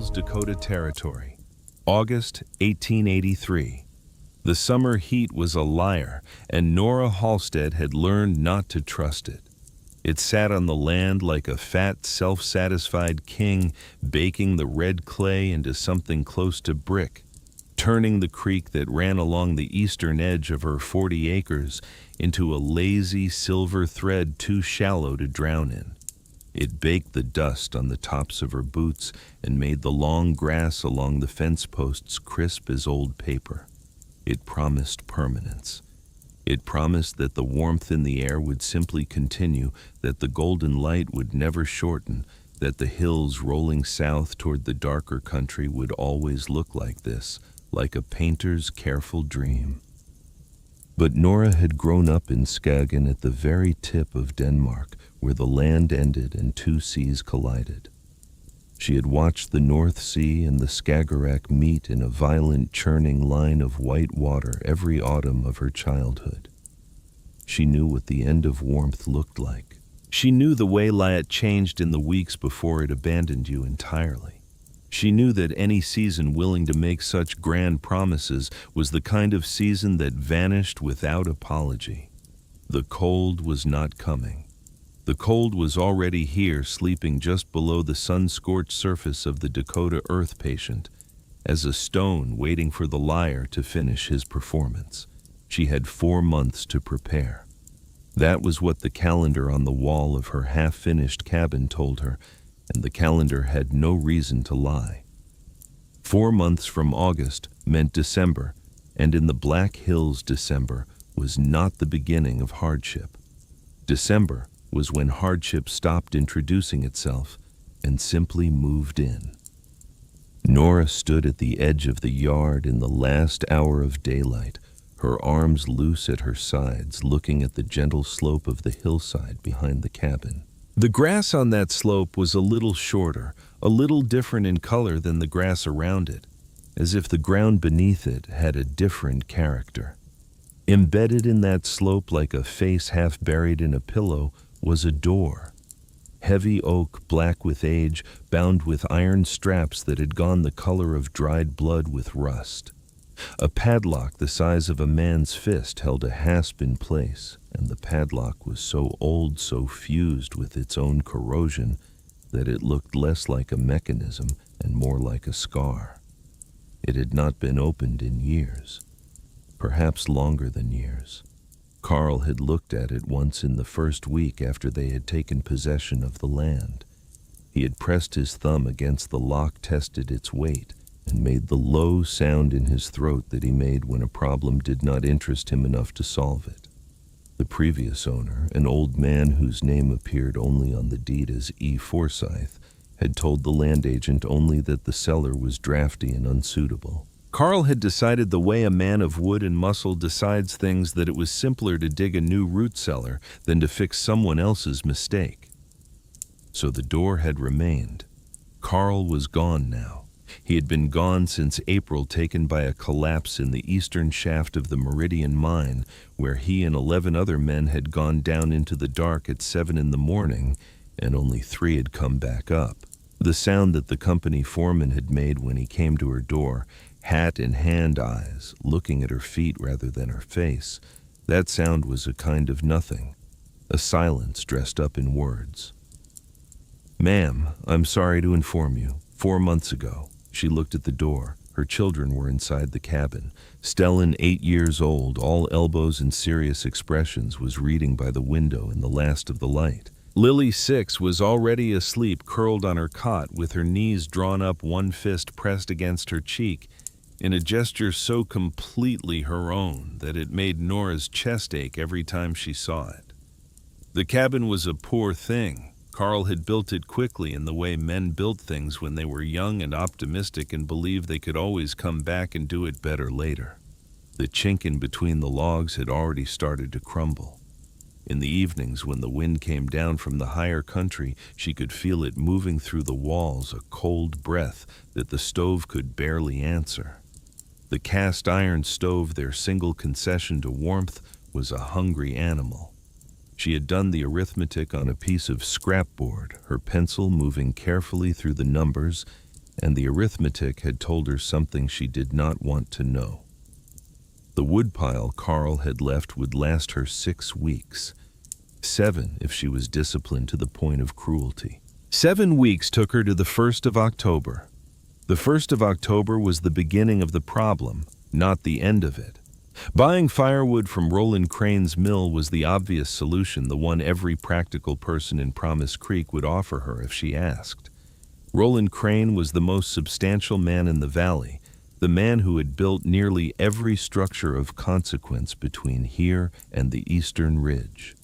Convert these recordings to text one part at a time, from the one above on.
Hills, Dakota Territory. August 1883. The summer heat was a liar, and Nora Halstead had learned not to trust it. It sat on the land like a fat, self-satisfied king, baking the red clay into something close to brick, turning the creek that ran along the eastern edge of her 40 acres into a lazy silver thread too shallow to drown in. It baked the dust on the tops of her boots and made the long grass along the fence posts crisp as old paper. It promised permanence. It promised that the warmth in the air would simply continue, that the golden light would never shorten, that the hills rolling south toward the darker country would always look like this, like a painter's careful dream. But Nora had grown up in Skagen at the very tip of Denmark, where the land ended and two seas collided. She had watched the North Sea and the Skagerrak meet in a violent churning line of white water every autumn of her childhood. She knew what the end of warmth looked like. She knew the way light changed in the weeks before it abandoned you entirely. She knew that any season willing to make such grand promises was the kind of season that vanished without apology. The cold was not coming. The cold was already here, sleeping just below the sun-scorched surface of the Dakota earth patient, as a stone waiting for the liar to finish his performance. She had 4 months to prepare. That was what the calendar on the wall of her half-finished cabin told her, and the calendar had no reason to lie. 4 months from August meant December, and in the Black Hills December was not the beginning of hardship. December was when hardship stopped introducing itself and simply moved in. Nora stood at the edge of the yard in the last hour of daylight, her arms loose at her sides, looking at the gentle slope of the hillside behind the cabin. The grass on that slope was a little shorter, a little different in color than the grass around it, as if the ground beneath it had a different character. Embedded in that slope like a face half buried in a pillow was a door. Heavy oak, black with age, bound with iron straps that had gone the color of dried blood with rust. A padlock the size of a man's fist held a hasp in place, and the padlock was so old, so fused with its own corrosion, that it looked less like a mechanism and more like a scar. It had not been opened in years, perhaps longer than years. Carl had looked at it once in the first week after they had taken possession of the land. He had pressed his thumb against the lock, tested its weight, and made the low sound in his throat that he made when a problem did not interest him enough to solve it. The previous owner, an old man whose name appeared only on the deed as E. Forsyth, had told the land agent only that the cellar was drafty and unsuitable. Carl had decided the way a man of wood and muscle decides things, that it was simpler to dig a new root cellar than to fix someone else's mistake. So the door had remained. Carl was gone now. He had been gone since April, taken by a collapse in the eastern shaft of the Meridian mine, where he and 11 other men had gone down into the dark at 7 in the morning, and only 3 had come back up. The sound that the company foreman had made when he came to her door, hat in hand, eyes looking at her feet rather than her face, that sound was a kind of nothing, a silence dressed up in words. "Ma'am, I'm sorry to inform you, 4 months ago." She looked at the door. Her children were inside the cabin. Stellan, 8 years old, all elbows and serious expressions, was reading by the window in the last of the light. Lily, 6, was already asleep, curled on her cot with her knees drawn up, one fist pressed against her cheek, in a gesture so completely her own that it made Nora's chest ache every time she saw it. The cabin was a poor thing. Carl had built it quickly in the way men built things when they were young and optimistic and believed they could always come back and do it better later. The chink in between the logs had already started to crumble. In the evenings, when the wind came down from the higher country, she could feel it moving through the walls, a cold breath that the stove could barely answer. The cast iron stove, their single concession to warmth, was a hungry animal. She had done the arithmetic on a piece of scrapboard, her pencil moving carefully through the numbers, and the arithmetic had told her something she did not want to know. The woodpile Carl had left would last her 6 weeks. 7 if she was disciplined to the point of cruelty. 7 weeks took her to the 1st of October. The 1st of October was the beginning of the problem, not the end of it. Buying firewood from Roland Crane's mill was the obvious solution, the one every practical person in Promise Creek would offer her if she asked. Roland Crane was the most substantial man in the valley, the man who had built nearly every structure of consequence between here and the eastern ridge.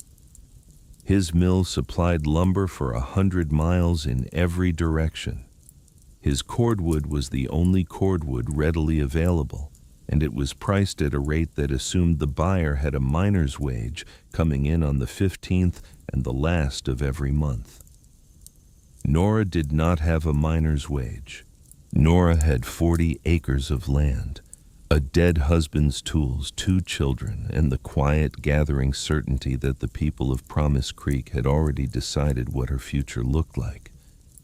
His mill supplied lumber for 100 miles in every direction. His cordwood was the only cordwood readily available, and it was priced at a rate that assumed the buyer had a miner's wage coming in on the 15th and the last of every month. Nora did not have a miner's wage. Nora had 40 acres of land, a dead husband's tools, 2 children, and the quiet gathering certainty that the people of Promise Creek had already decided what her future looked like.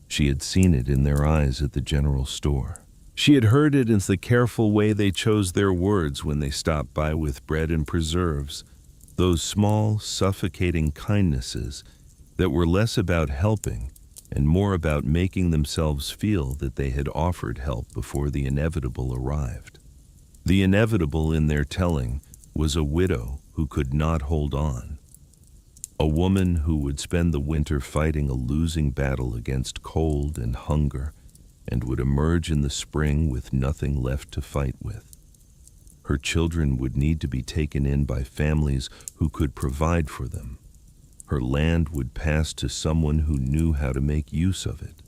She had seen it in their eyes at the general store. She had heard it in the careful way they chose their words when they stopped by with bread and preserves, those small, suffocating kindnesses that were less about helping and more about making themselves feel that they had offered help before the inevitable arrived. The inevitable in their telling was a widow who could not hold on, a woman who would spend the winter fighting a losing battle against cold and hunger and would emerge in the spring with nothing left to fight with. Her children would need to be taken in by families who could provide for them. Her land would pass to someone who knew how to make use of it.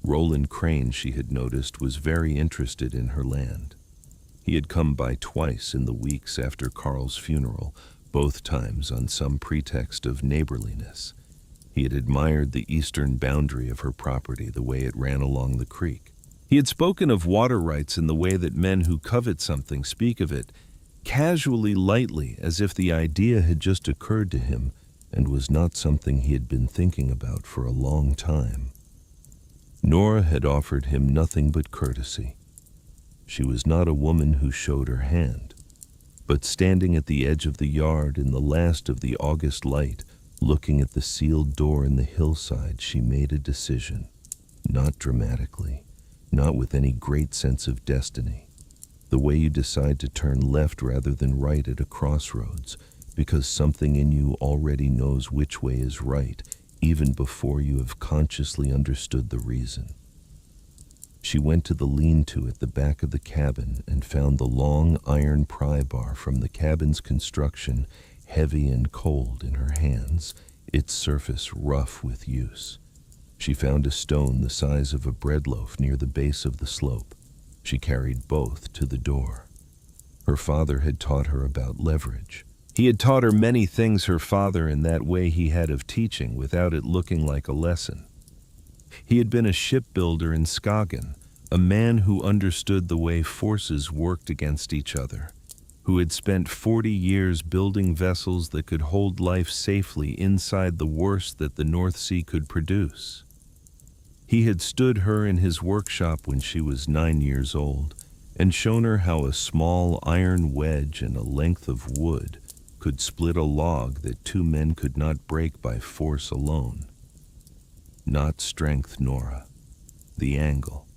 Roland Crane, she had noticed, was very interested in her land. He had come by twice in the weeks after Carl's funeral, both times on some pretext of neighborliness. He had admired the eastern boundary of her property, the way it ran along the creek. He had spoken of water rights in the way that men who covet something speak of it, casually, lightly, as if the idea had just occurred to him and was not something he had been thinking about for a long time. Nora had offered him nothing but courtesy. She was not a woman who showed her hand, but standing at the edge of the yard in the last of the August light, looking at the sealed door in the hillside, she made a decision, not dramatically, not with any great sense of destiny, the way you decide to turn left rather than right at a crossroads, because something in you already knows which way is right, even before you have consciously understood the reason. She went to the lean-to at the back of the cabin and found the long iron pry bar from the cabin's construction heavy and cold in her hands, its surface rough with use. She found a stone the size of a bread loaf near the base of the slope. She carried both to the door. Her father had taught her about leverage. He had taught her many things, her father, in that way he had of teaching without it looking like a lesson. He had been a shipbuilder in Skagen, a man who understood the way forces worked against each other, who had spent 40 years building vessels that could hold life safely inside the worst that the North Sea could produce. He had stood her in his workshop when she was 9 years old and shown her how a small iron wedge and a length of wood could split a log that 2 men could not break by force alone. Not strength, Nora. The angle.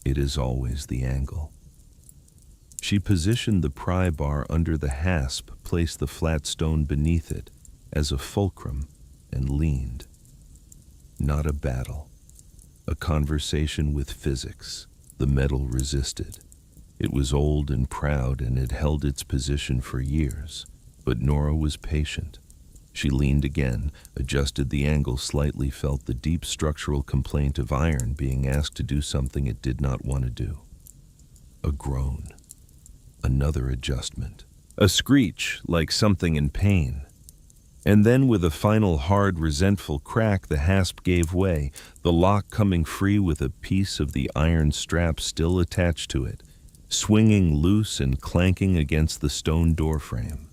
It is always the angle. She positioned the pry bar under the hasp, placed the flat stone beneath it as a fulcrum, and leaned. Not a battle. A conversation with physics. The metal resisted. It was old and proud and had held its position for years, but Nora was patient. She leaned again, adjusted the angle slightly, felt the deep structural complaint of iron being asked to do something it did not want to do. A groan. Another adjustment. A screech, like something in pain. And then with a final hard, resentful crack, the hasp gave way, the lock coming free with a piece of the iron strap still attached to it, swinging loose and clanking against the stone doorframe.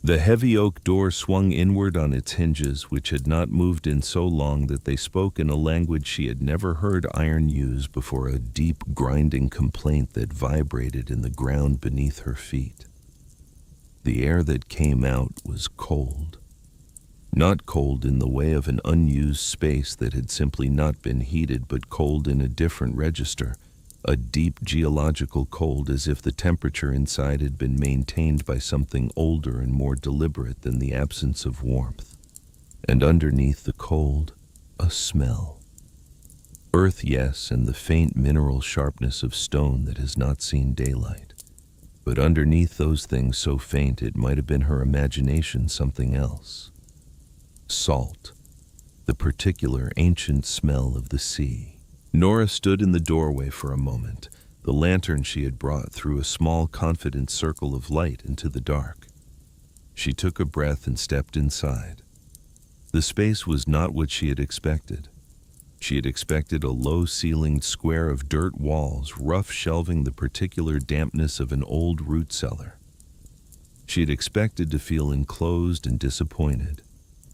The heavy oak door swung inward on its hinges, which had not moved in so long that they spoke in a language she had never heard iron use before, a deep, grinding complaint that vibrated in the ground beneath her feet. The air that came out was cold. Not cold in the way of an unused space that had simply not been heated, but cold in a different register, a deep geological cold, as if the temperature inside had been maintained by something older and more deliberate than the absence of warmth. And underneath the cold, a smell. Earth, yes, and the faint mineral sharpness of stone that has not seen daylight. But underneath those things so faint it might have been her imagination something else. Salt, the particular ancient smell of the sea. Nora stood in the doorway for a moment. The lantern she had brought threw a small, confident circle of light into the dark. She took a breath and stepped inside. The space was not what she had expected. She had expected a low-ceilinged square of dirt walls, rough shelving the particular dampness of an old root cellar. She had expected to feel enclosed and disappointed.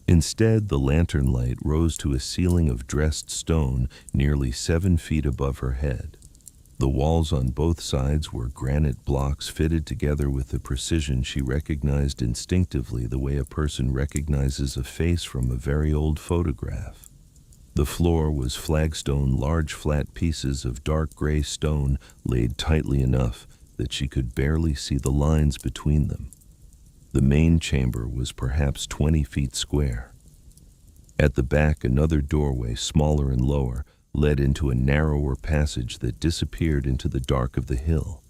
Instead, the lantern light rose to a ceiling of dressed stone nearly 7 feet above her head. The walls on both sides were granite blocks fitted together with the precision she recognized instinctively, the way a person recognizes a face from a very old photograph. The floor was flagstone, large flat pieces of dark gray stone laid tightly enough that she could barely see the lines between them. The main chamber was perhaps 20 feet square. At the back, another doorway, smaller and lower, led into a narrower passage that disappeared into the dark of the hill.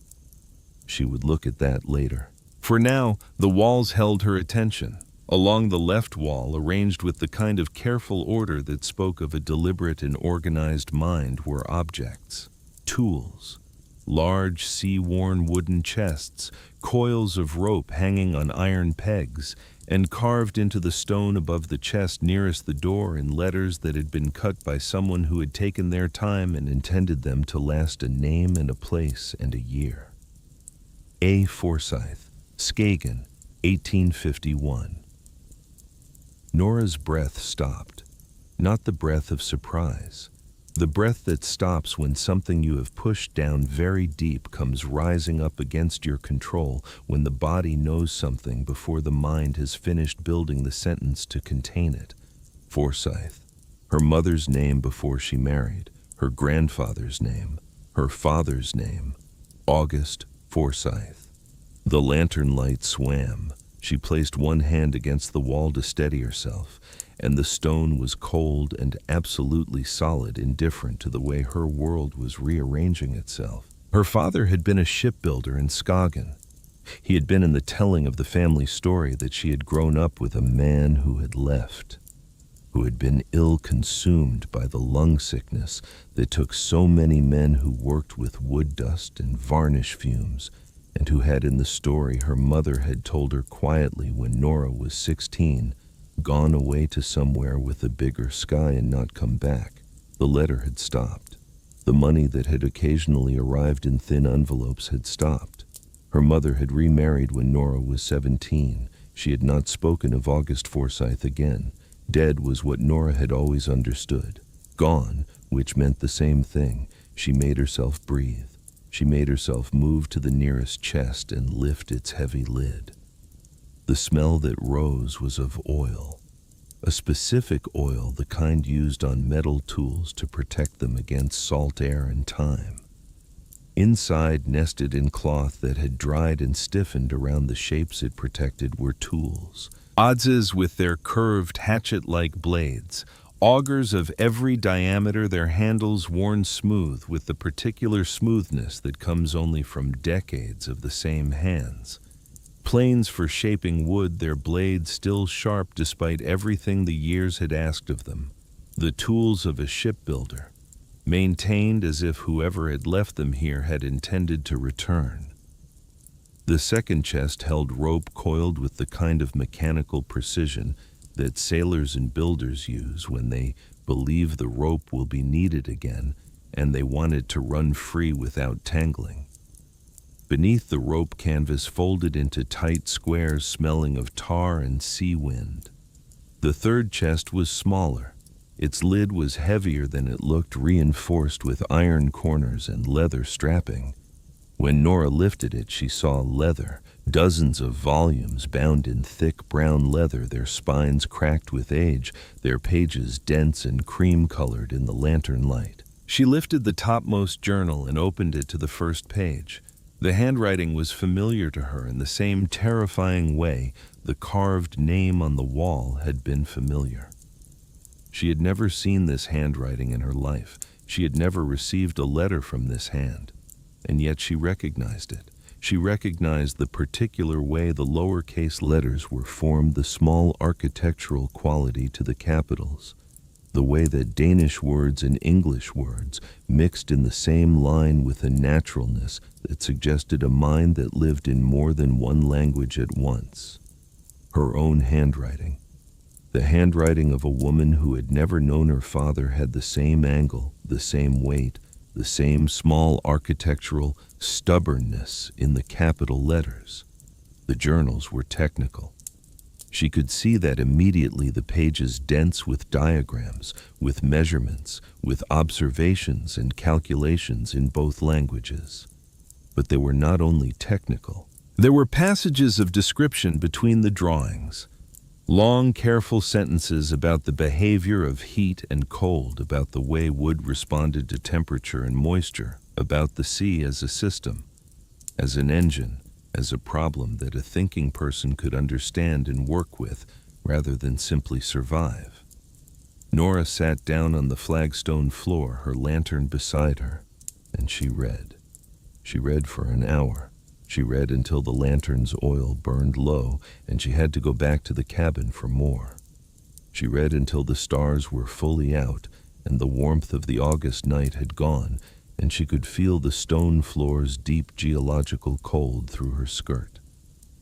She would look at that later. For now, the walls held her attention. Along the left wall, arranged with the kind of careful order that spoke of a deliberate and organized mind, were objects, tools. Large, sea-worn wooden chests, coils of rope hanging on iron pegs, and carved into the stone above the chest nearest the door in letters that had been cut by someone who had taken their time and intended them to last a name and a place and a year. A. Forsyth, Skagen, 1851. Nora's breath stopped, not the breath of surprise. The breath that stops when something you have pushed down very deep comes rising up against your control, when the body knows something before the mind has finished building the sentence to contain it. Forsyth, her mother's name before she married, her grandfather's name, her father's name, August Forsyth. The lantern light swam. She placed one hand against the wall to steady herself, and the stone was cold and absolutely solid, indifferent to the way her world was rearranging itself. Her father had been a shipbuilder in Skagen. He had been in the telling of the family story that she had grown up with a man who had left, who had been ill-consumed by the lung sickness that took so many men who worked with wood dust and varnish fumes, and who had, in the story her mother had told her quietly when Nora was 16, gone away to somewhere with a bigger sky and not come back. The letter had stopped. The money that had occasionally arrived in thin envelopes had stopped. Her mother had remarried when Nora was 17. She had not spoken of August Forsyth again. Dead was what Nora had always understood. Gone, which meant the same thing. She made herself breathe. She made herself move to the nearest chest and lift its heavy lid. The smell that rose was of oil, a specific oil, the kind used on metal tools to protect them against salt air and time. Inside, nested in cloth that had dried and stiffened around the shapes it protected, were tools. Adzes with their curved hatchet-like blades, augers of every diameter, their handles worn smooth with the particular smoothness that comes only from decades of the same hands. Planes for shaping wood, their blades still sharp despite everything the years had asked of them. The tools of a shipbuilder, maintained as if whoever had left them here had intended to return. The second chest held rope coiled with the kind of mechanical precision that sailors and builders use when they believe the rope will be needed again and they want it to run free without tangling. Beneath the rope canvas folded into tight squares smelling of tar and sea wind. The third chest was smaller. Its lid was heavier than it looked, reinforced with iron corners and leather strapping. When Nora lifted it, she saw leather, dozens of volumes bound in thick brown leather, their spines cracked with age, their pages dense and cream-colored in the lantern light. She lifted the topmost journal and opened it to the first page. The handwriting was familiar to her in the same terrifying way the carved name on the wall had been familiar. She had never seen this handwriting in her life. She had never received a letter from this hand. And yet she recognized it. She recognized the particular way the lowercase letters were formed, the small architectural quality to the capitals, the way that Danish words and English words mixed in the same line with a naturalness that suggested a mind that lived in more than one language at once. Her own handwriting. The handwriting of a woman who had never known her father had the same angle, the same weight, the same small architectural stubbornness in the capital letters. The journals were technical. She could see that immediately, the pages dense with diagrams, with measurements, with observations and calculations in both languages. But they were not only technical. There were passages of description between the drawings. Long, careful sentences about the behavior of heat and cold, about the way wood responded to temperature and moisture, about the sea as a system, as an engine, as a problem that a thinking person could understand and work with rather than simply survive. Nora sat down on the flagstone floor, her lantern beside her, and she read. She read for an hour. She read until the lantern's oil burned low and she had to go back to the cabin for more. She read until the stars were fully out and the warmth of the August night had gone, and she could feel the stone floor's deep geological cold through her skirt.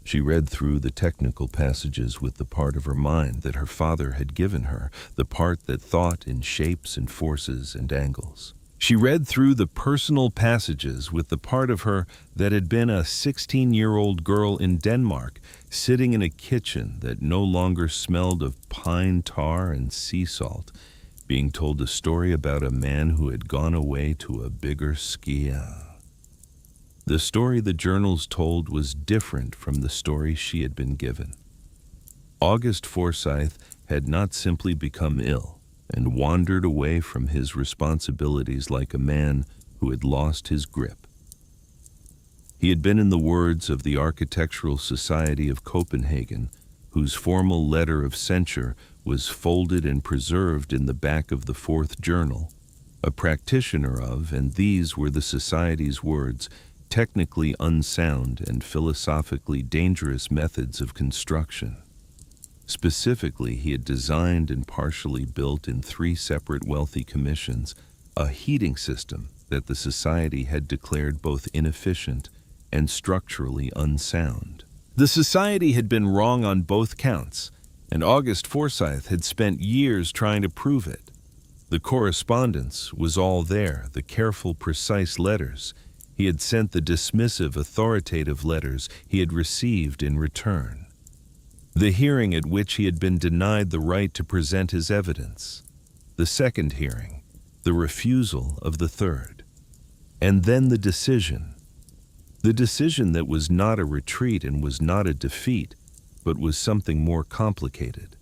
She read through the technical passages with the part of her mind that her father had given her, the part that thought in shapes and forces and angles. She read through the personal passages with the part of her that had been a 16-year-old girl in Denmark, sitting in a kitchen that no longer smelled of pine tar and sea salt, being told a story about a man who had gone away to a bigger skia. The story the journals told was different from the story she had been given. August Forsyth had not simply become ill and wandered away from his responsibilities like a man who had lost his grip. He had been, in the words of the Architectural Society of Copenhagen, whose formal letter of censure was folded and preserved in the back of the fourth journal, a practitioner of, and these were the Society's words, technically unsound and philosophically dangerous methods of construction. Specifically, he had designed and partially built in 3 separate wealthy commissions a heating system that the Society had declared both inefficient and structurally unsound. The Society had been wrong on both counts, and August Forsyth had spent years trying to prove it. The correspondence was all there, the careful, precise letters. He had sent the dismissive, authoritative letters he had received in return. The hearing at which he had been denied the right to present his evidence. The second hearing, the refusal of the third. And then the decision. The decision that was not a retreat and was not a defeat, but was something more complicated.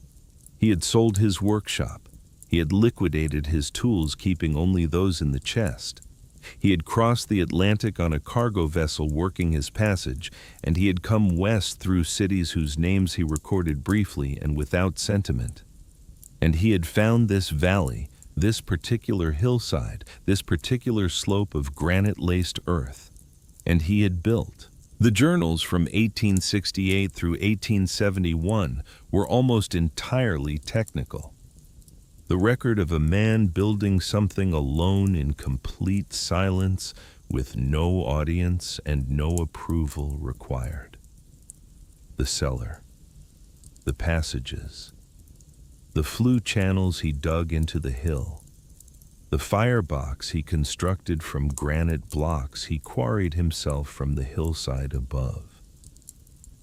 He had sold his workshop. He had liquidated his tools, keeping only those in the chest. He had crossed the Atlantic on a cargo vessel working his passage, and he had come west through cities whose names he recorded briefly and without sentiment. And he had found this valley, this particular hillside, this particular slope of granite-laced earth. And he had built. The journals from 1868 through 1871 were almost entirely technical. The record of a man building something alone in complete silence with no audience and no approval required. The cellar, the passages, the flue channels he dug into the hill, The firebox he constructed from granite blocks he quarried himself from the hillside above.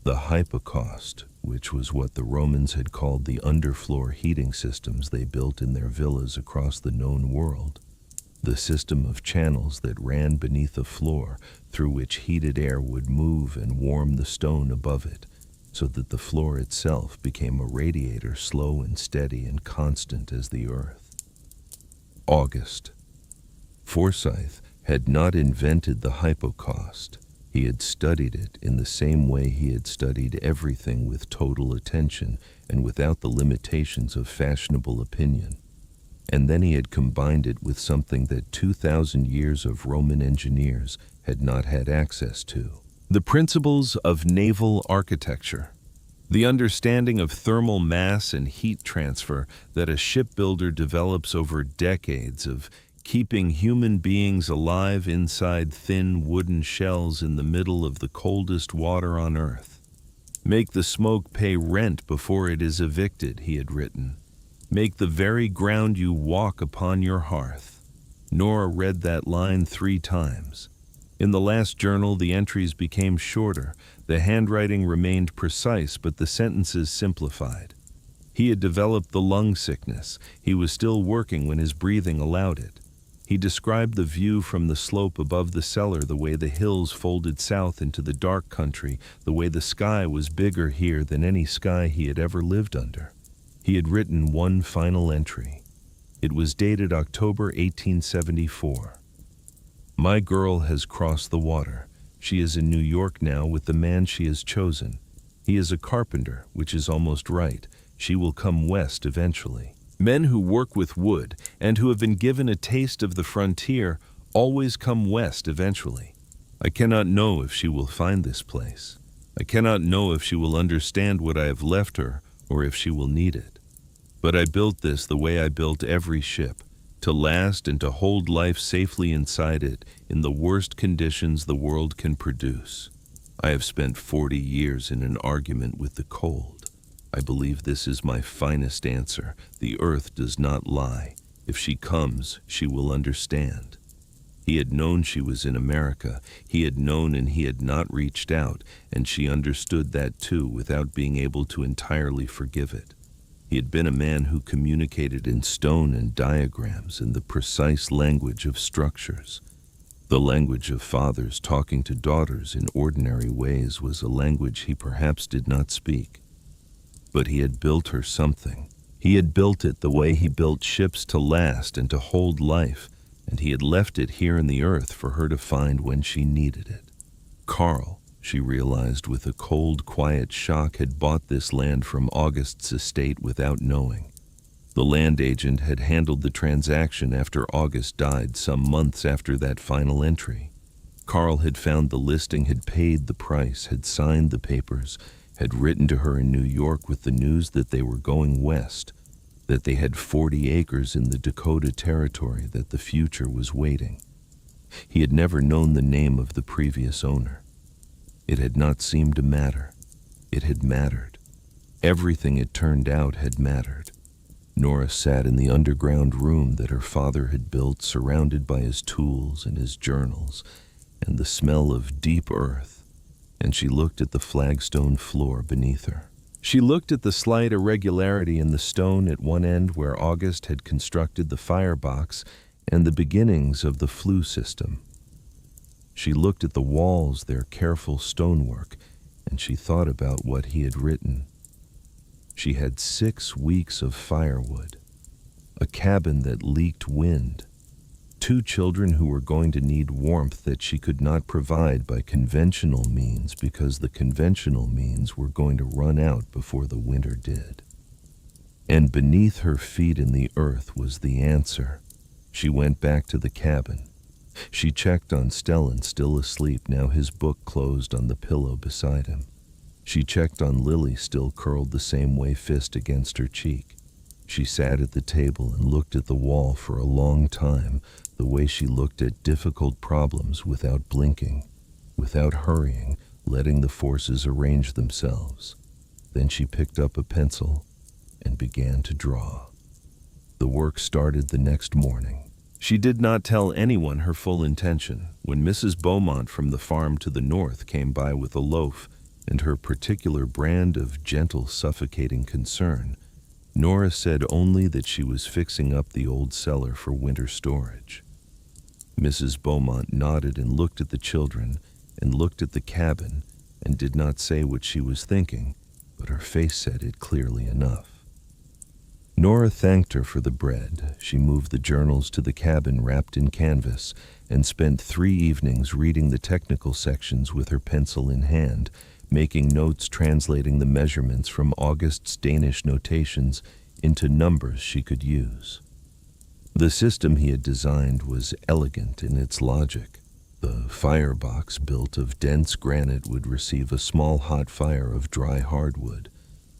The hypocaust, which was what the Romans had called the underfloor heating systems they built in their villas across the known world, the system of channels that ran beneath the floor through which heated air would move and warm the stone above it, so that the floor itself became a radiator, slow and steady and constant as the earth. August. Forsyth had not invented the hypocaust. He had studied it in the same way he had studied everything with total attention and without the limitations of fashionable opinion. And then he had combined it with something that 2,000 years of Roman engineers had not had access to: the principles of naval architecture. The understanding of thermal mass and heat transfer that a shipbuilder develops over decades of keeping human beings alive inside thin wooden shells in the middle of the coldest water on Earth. Make the smoke pay rent before it is evicted, he had written. Make the very ground you walk upon your hearth. Nora read that line 3 times. In the last journal, the entries became shorter. The handwriting remained precise, but the sentences simplified. He had developed the lung sickness. He was still working when his breathing allowed it. He described the view from the slope above the cellar, the way the hills folded south into the dark country, the way the sky was bigger here than any sky he had ever lived under. He had written one final entry. It was dated October 1874. My girl has crossed the water. She is in New York now with the man she has chosen. He is a carpenter, which is almost right. She will come west eventually. Men who work with wood and who have been given a taste of the frontier always come west eventually. I cannot know if she will find this place. I cannot know if she will understand what I have left her or if she will need it. But I built this the way I built every ship, to last and to hold life safely inside it in the worst conditions the world can produce. I have spent 40 years in an argument with the cold. I believe this is my finest answer. The earth does not lie. If she comes, she will understand. He had known she was in America. He had known, and he had not reached out, and she understood that too without being able to entirely forgive it. He had been a man who communicated in stone and diagrams in the precise language of structures. The language of fathers talking to daughters in ordinary ways was a language he perhaps did not speak. But he had built her something. He had built it the way he built ships to last and to hold life, and he had left it here in the earth for her to find when she needed it. Carl, she realized with a cold, quiet shock, had bought this land from August's estate without knowing. The land agent had handled the transaction after August died some months after that final entry. Carl had found the listing, had paid the price, had signed the papers, had written to her in New York with the news that they were going west, that they had 40 acres in the Dakota Territory, that the future was waiting. He had never known the name of the previous owner. It had not seemed to matter. It had mattered. Everything, it turned out, had mattered. Nora sat in the underground room that her father had built, surrounded by his tools and his journals and the smell of deep earth, and she looked at the flagstone floor beneath her. She looked at the slight irregularity in the stone at one end where August had constructed the firebox and the beginnings of the flue system. She looked at the walls, their careful stonework, and she thought about what he had written. She had 6 weeks of firewood, a cabin that leaked wind, 2 children who were going to need warmth that she could not provide by conventional means because the conventional means were going to run out before the winter did. And beneath her feet in the earth was the answer. She went back to the cabin. She checked on Stellan, still asleep, now his book closed on the pillow beside him. She checked on Lily, still curled the same way, fist against her cheek. She sat at the table and looked at the wall for a long time, the way she looked at difficult problems without blinking, without hurrying, letting the forces arrange themselves. Then she picked up a pencil and began to draw. The work started the next morning. She did not tell anyone her full intention. When Mrs. Beaumont from the farm to the north came by with a loaf and her particular brand of gentle, suffocating concern, Nora said only that she was fixing up the old cellar for winter storage. Mrs. Beaumont nodded and looked at the children and looked at the cabin and did not say what she was thinking, but her face said it clearly enough. Nora thanked her for the bread. She moved the journals to the cabin wrapped in canvas and spent 3 evenings reading the technical sections with her pencil in hand, making notes translating the measurements from August's Danish notations into numbers she could use. The system he had designed was elegant in its logic. The firebox built of dense granite would receive a small hot fire of dry hardwood.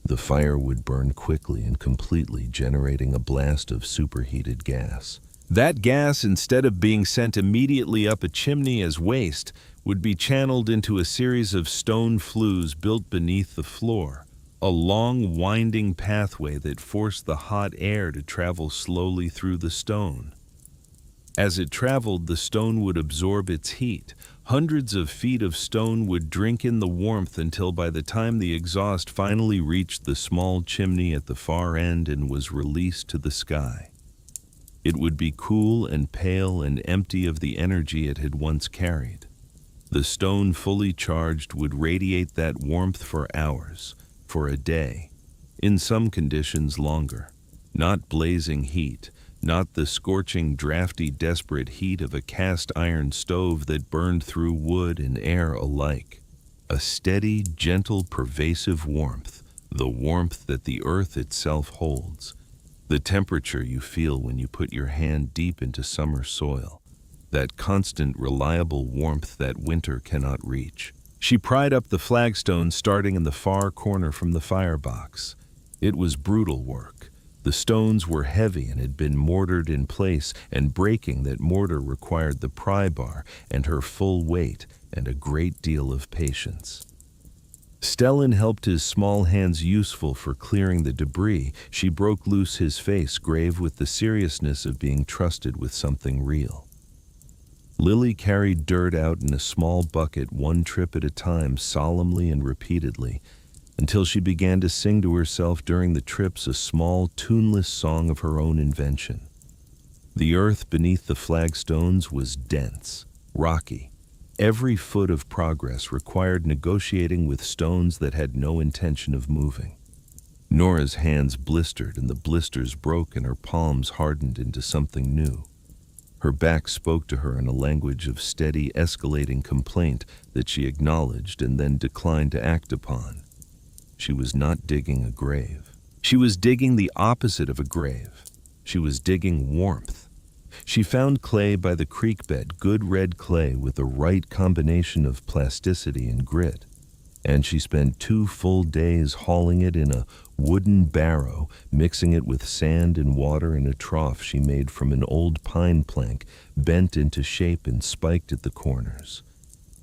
The fire would burn quickly and completely, generating a blast of superheated gas. That gas, instead of being sent immediately up a chimney as waste, would be channeled into a series of stone flues built beneath the floor, a long, winding pathway that forced the hot air to travel slowly through the stone. As it traveled, the stone would absorb its heat. Hundreds of feet of stone would drink in the warmth until by the time the exhaust finally reached the small chimney at the far end and was released to the sky, it would be cool and pale and empty of the energy it had once carried. The stone fully charged would radiate that warmth for hours, for a day, in some conditions longer. Not blazing heat, not the scorching, drafty, desperate heat of a cast iron stove that burned through wood and air alike. A steady, gentle, pervasive warmth, the warmth that the earth itself holds, the temperature you feel when you put your hand deep into summer soil, that constant, reliable warmth that winter cannot reach. She pried up the flagstone starting in the far corner from the firebox. It was brutal work. The stones were heavy and had been mortared in place, and breaking that mortar required the pry bar and her full weight and a great deal of patience. Stellan helped his small hands useful for clearing the debris. She broke loose his face, grave with the seriousness of being trusted with something real. Lily carried dirt out in a small bucket one trip at a time, solemnly and repeatedly, until she began to sing to herself during the trips a small, tuneless song of her own invention. The earth beneath the flagstones was dense, rocky. Every foot of progress required negotiating with stones that had no intention of moving. Nora's hands blistered and the blisters broke and her palms hardened into something new. Her back spoke to her in a language of steady, escalating complaint that she acknowledged and then declined to act upon. She was not digging a grave. She was digging the opposite of a grave. She was digging warmth. She found clay by the creek bed, good red clay with the right combination of plasticity and grit. And she spent 2 full days hauling it in a wooden barrow, mixing it with sand and water in a trough she made from an old pine plank, bent into shape and spiked at the corners.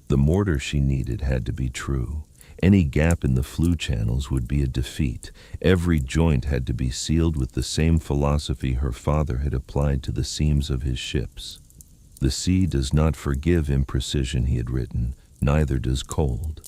The mortar she needed had to be true. Any gap in the flue channels would be a defeat. Every joint had to be sealed with the same philosophy her father had applied to the seams of his ships. The sea does not forgive imprecision, he had written, neither does cold.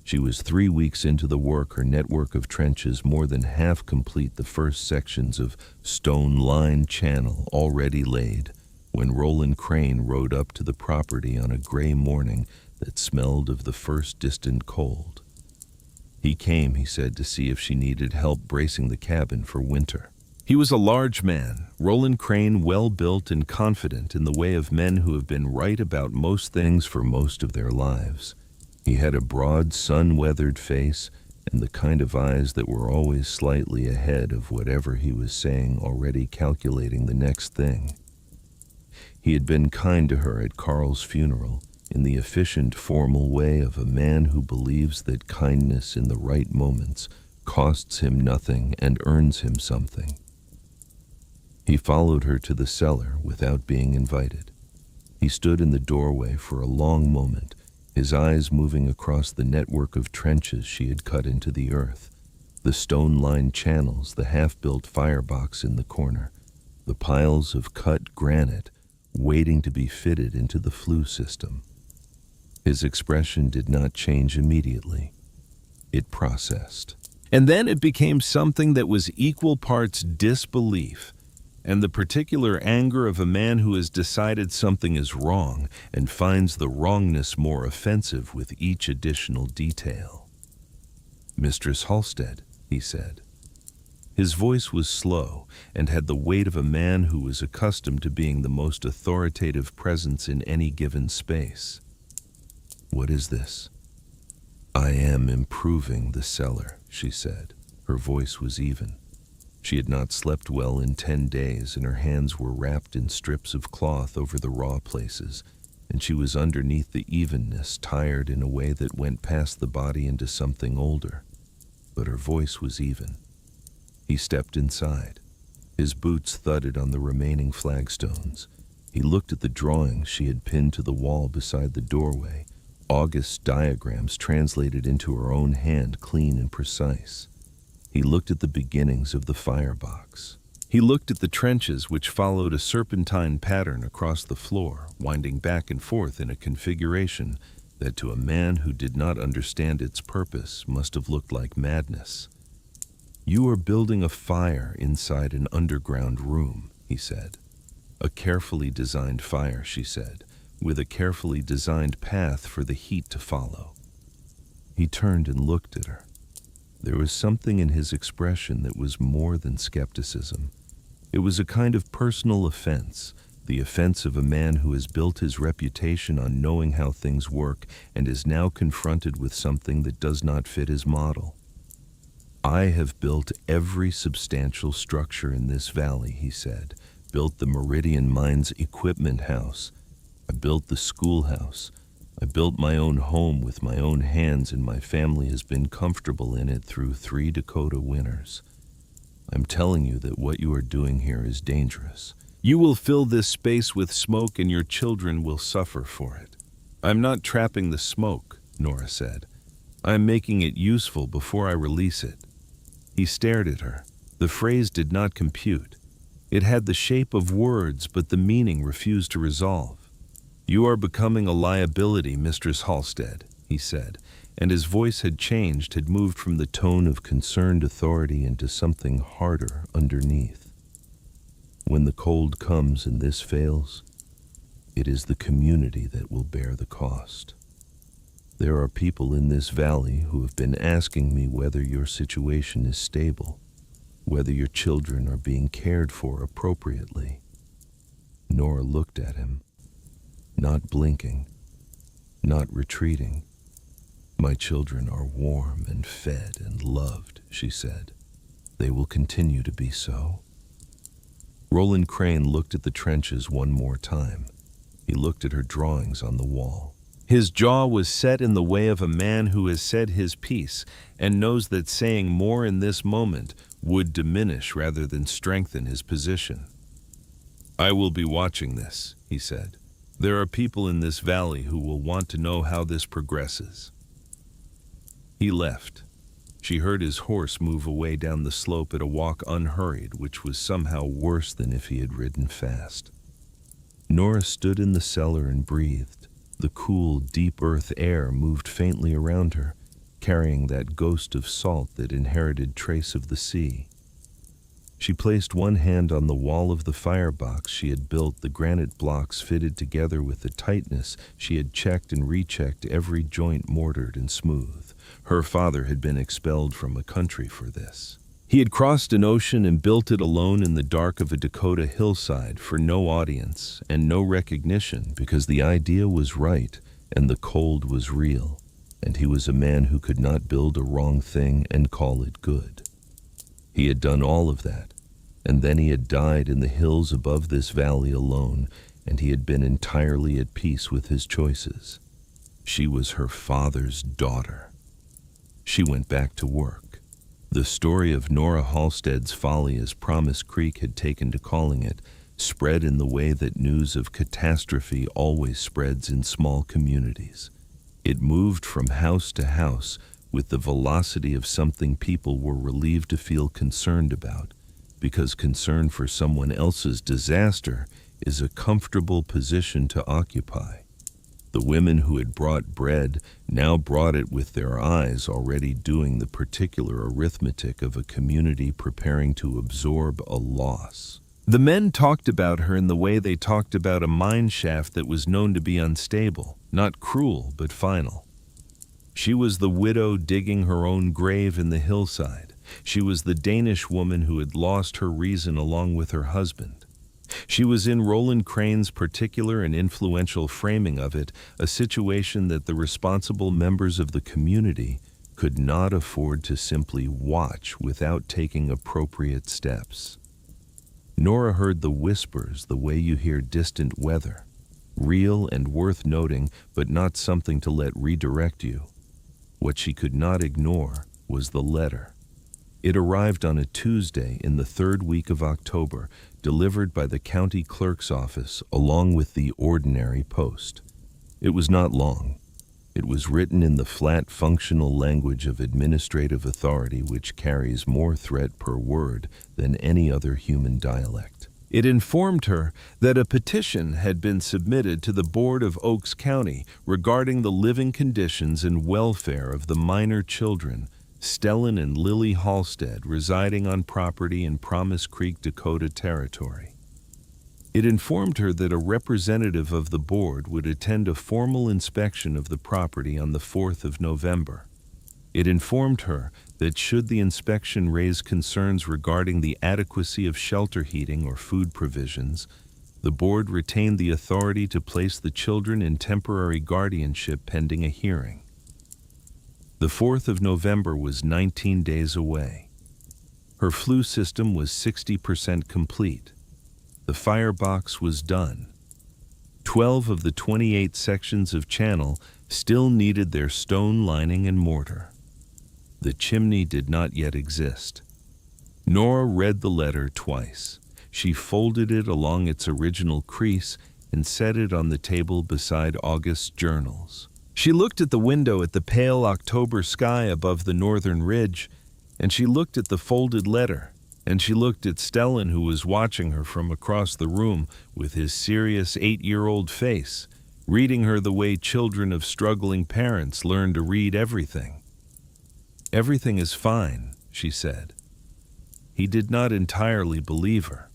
She was 3 weeks into the work, her network of trenches more than half complete, the first sections of stone-lined channel already laid, when Roland Crane rode up to the property on a gray morning that smelled of the first distant cold. He came, he said, to see if she needed help bracing the cabin for winter. He was a large man, Roland Crane, well-built and confident in the way of men who have been right about most things for most of their lives. He had a broad, sun-weathered face and the kind of eyes that were always slightly ahead of whatever he was saying, already calculating the next thing. He had been kind to her at Carl's funeral, in the efficient, formal way of a man who believes that kindness in the right moments costs him nothing and earns him something. He followed her to the cellar without being invited. He stood in the doorway for a long moment, his eyes moving across the network of trenches she had cut into the earth, the stone-lined channels, the half-built firebox in the corner, the piles of cut granite waiting to be fitted into the flue system. His expression did not change immediately. It processed. And then it became something that was equal parts disbelief and the particular anger of a man who has decided something is wrong and finds the wrongness more offensive with each additional detail. "Mistress Halstead," he said. His voice was slow and had the weight of a man who was accustomed to being the most authoritative presence in any given space. "What is this?" "I am improving the cellar," she said. Her voice was even. She had not slept well in 10 days, and her hands were wrapped in strips of cloth over the raw places, and she was underneath the evenness, tired in a way that went past the body into something older. But her voice was even. He stepped inside. His boots thudded on the remaining flagstones. He looked at the drawings she had pinned to the wall beside the doorway, August's diagrams translated into her own hand, clean and precise. He looked at the beginnings of the firebox. He looked at the trenches which followed a serpentine pattern across the floor, winding back and forth in a configuration that to a man who did not understand its purpose must have looked like madness. "You are building a fire inside an underground room," he said. "A carefully designed fire," she said, "with a carefully designed path for the heat to follow." He turned and looked at her. There was something in his expression that was more than skepticism. It was a kind of personal offense, the offense of a man who has built his reputation on knowing how things work and is now confronted with something that does not fit his model. "I have built every substantial structure in this valley," he said. "Built the Meridian Mines equipment house. I built the schoolhouse. I built my own home with my own hands, and my family has been comfortable in it through 3 Dakota winters. I'm telling you that what you are doing here is dangerous. You will fill this space with smoke and your children will suffer for it." "I'm not trapping the smoke," Nora said. "I'm making it useful before I release it." He stared at her. The phrase did not compute. It had the shape of words, but the meaning refused to resolve. "You are becoming a liability, Mistress Halstead," he said, and his voice had changed, had moved from the tone of concerned authority into something harder underneath. "When the cold comes and this fails, it is the community that will bear the cost. There are people in this valley who have been asking me whether your situation is stable, whether your children are being cared for appropriately." Nora looked at him, not blinking, not retreating. "My children are warm and fed and loved," she said. "They will continue to be so." Roland Crane looked at the trenches one more time. He looked at her drawings on the wall. His jaw was set in the way of a man who has said his piece and knows that saying more in this moment would diminish rather than strengthen his position. "I will be watching this," he said. "There are people in this valley who will want to know how this progresses." He left. She heard his horse move away down the slope at a walk unhurried, which was somehow worse than if he had ridden fast. Nora stood in the cellar and breathed. The cool, deep earth air moved faintly around her, carrying that ghost of salt that inherited trace of the sea. She placed one hand on the wall of the firebox she had built, the granite blocks fitted together with the tightness she had checked and rechecked, every joint mortared and smooth. Her father had been expelled from a country for this. He had crossed an ocean and built it alone in the dark of a Dakota hillside for no audience and no recognition, because the idea was right and the cold was real, and he was a man who could not build a wrong thing and call it good. He had done all of that, and then he had died in the hills above this valley alone, and he had been entirely at peace with his choices. She was her father's daughter. She went back to work. The story of Nora Halstead's folly, as Promise Creek had taken to calling it, spread in the way that news of catastrophe always spreads in small communities. It moved from house to house with the velocity of something people were relieved to feel concerned about, because concern for someone else's disaster is a comfortable position to occupy. The women who had brought bread now brought it with their eyes already doing the particular arithmetic of a community preparing to absorb a loss. The men talked about her in the way they talked about a mine shaft that was known to be unstable, not cruel but final. She was the widow digging her own grave in the hillside. She was the Danish woman who had lost her reason along with her husband. She was in Roland Crane's particular and influential framing of it, a situation that the responsible members of the community could not afford to simply watch without taking appropriate steps. Nora heard the whispers the way you hear distant weather, real and worth noting, but not something to let redirect you. What she could not ignore was the letter. It arrived on a Tuesday in the third week of October, delivered by the county clerk's office along with the ordinary post. It was not long. It was written in the flat functional language of administrative authority which carries more threat per word than any other human dialect. It informed her that a petition had been submitted to the Board of Oaks County regarding the living conditions and welfare of the minor children, Stellan and Lily Halstead, residing on property in Promise Creek, Dakota Territory. It informed her that a representative of the board would attend a formal inspection of the property on the 4th of November. It informed her that should the inspection raise concerns regarding the adequacy of shelter heating or food provisions, the board retained the authority to place the children in temporary guardianship pending a hearing. The 4th of November was 19 days away. Her flue system was 60% complete. The firebox was done. 12 of the 28 sections of channel still needed their stone lining and mortar. The chimney did not yet exist. Nora read the letter twice. She folded it along its original crease and set it on the table beside August's journals. She looked at the window at the pale October sky above the northern ridge, and she looked at the folded letter, and she looked at Stellan, who was watching her from across the room with his serious 8-year-old face, reading her the way children of struggling parents learn to read everything. "Everything is fine," she said. He did not entirely believe her.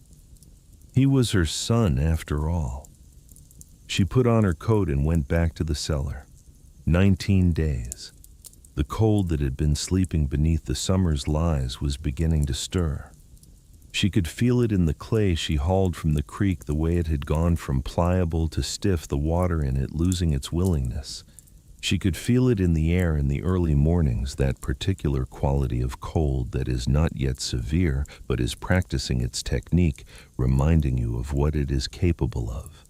He was her son after all. She put on her coat and went back to the cellar. 19 days. The cold that had been sleeping beneath the summer's lies was beginning to stir. She could feel it in the clay she hauled from the creek, the way it had gone from pliable to stiff, the water in it losing its willingness. She could feel it in the air in the early mornings, that particular quality of cold that is not yet severe but is practicing its technique, reminding you of what it is capable of.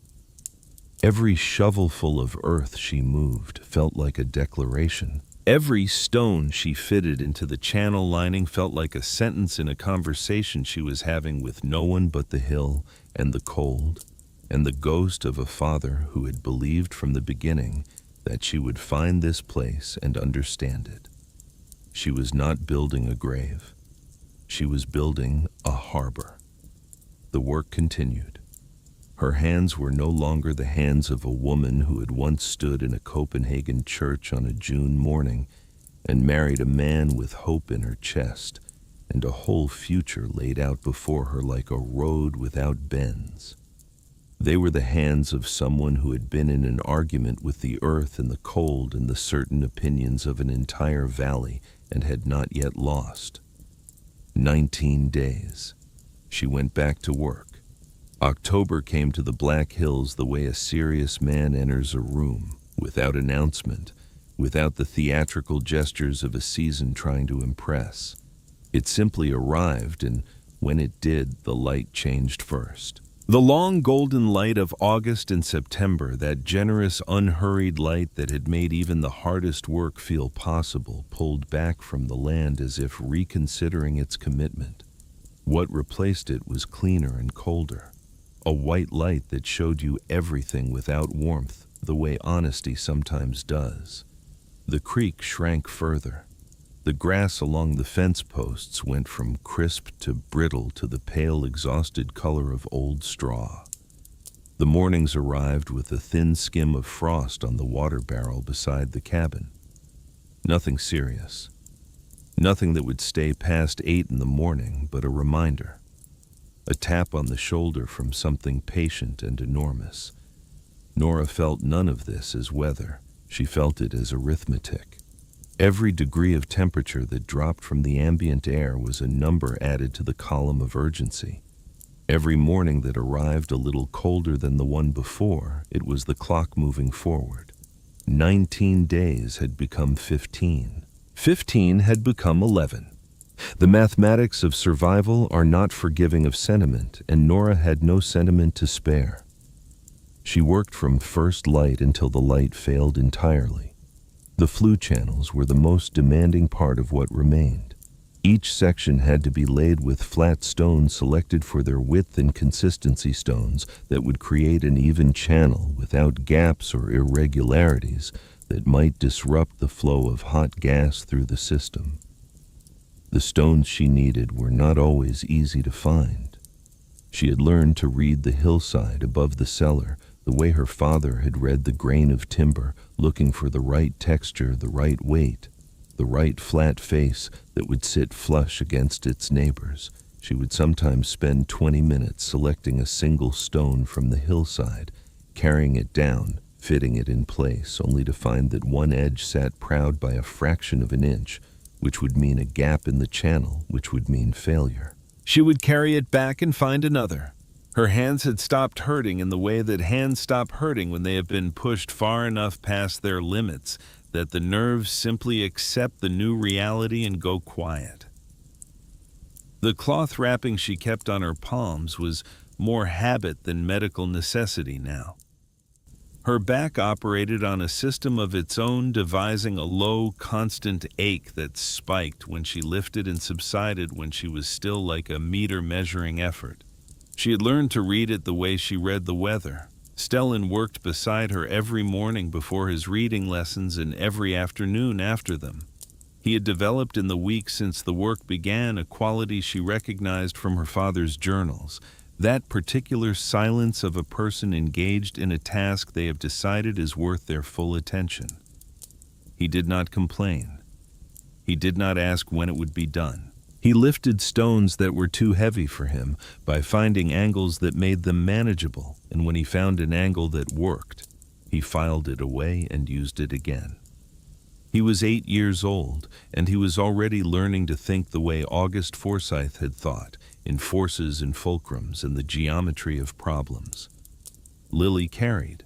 Every shovelful of earth she moved felt like a declaration. Every stone she fitted into the channel lining felt like a sentence in a conversation she was having with no one but the hill and the cold and the ghost of a father who had believed from the beginning that she would find this place and understand it. She was not building a grave. She was building a harbor. The work continued. Her hands were no longer the hands of a woman who had once stood in a Copenhagen church on a June morning and married a man with hope in her chest and a whole future laid out before her like a road without bends. They were the hands of someone who had been in an argument with the earth and the cold and the certain opinions of an entire valley and had not yet lost. 19 days. She went back to work. October came to the Black Hills the way a serious man enters a room, without announcement, without the theatrical gestures of a season trying to impress. It simply arrived, and when it did, the light changed first. The long golden light of August and September, that generous, unhurried light that had made even the hardest work feel possible, pulled back from the land as if reconsidering its commitment. What replaced it was cleaner and colder. A white light that showed you everything without warmth, the way honesty sometimes does. The creek shrank further. The grass along the fence posts went from crisp to brittle to the pale, exhausted color of old straw. The mornings arrived with a thin skim of frost on the water barrel beside the cabin. Nothing serious. Nothing that would stay past 8 in the morning, but a reminder. A tap on the shoulder from something patient and enormous. Nora felt none of this as weather. She felt it as arithmetic. Every degree of temperature that dropped from the ambient air was a number added to the column of urgency. Every morning that arrived a little colder than the one before, it was the clock moving forward. 19 days had become 15. 15 had become 11. The mathematics of survival are not forgiving of sentiment, and Nora had no sentiment to spare. She worked from first light until the light failed entirely. The flue channels were the most demanding part of what remained. Each section had to be laid with flat stones selected for their width and consistency stones that would create an even channel without gaps or irregularities that might disrupt the flow of hot gas through the system. The stones she needed were not always easy to find. She had learned to read the hillside above the cellar the way her father had read the grain of timber, looking for the right texture, the right weight, the right flat face that would sit flush against its neighbors. She would sometimes spend 20 minutes selecting a single stone from the hillside, carrying it down, fitting it in place, only to find that one edge sat proud by a fraction of an inch, which would mean a gap in the channel, which would mean failure. She would carry it back and find another. Her hands had stopped hurting in the way that hands stop hurting when they have been pushed far enough past their limits that the nerves simply accept the new reality and go quiet. The cloth wrapping she kept on her palms was more habit than medical necessity now. Her back operated on a system of its own, devising a low, constant ache that spiked when she lifted and subsided when she was still like a meter-measuring effort. She had learned to read it the way she read the weather. Stellan worked beside her every morning before his reading lessons and every afternoon after them. He had developed in the weeks since the work began a quality she recognized from her father's journals, that particular silence of a person engaged in a task they have decided is worth their full attention. He did not complain. He did not ask when it would be done. He lifted stones that were too heavy for him by finding angles that made them manageable, and when he found an angle that worked, he filed it away and used it again. He was 8 years old, and he was already learning to think the way August Forsyth had thought, in forces and fulcrums and the geometry of problems. Lily carried.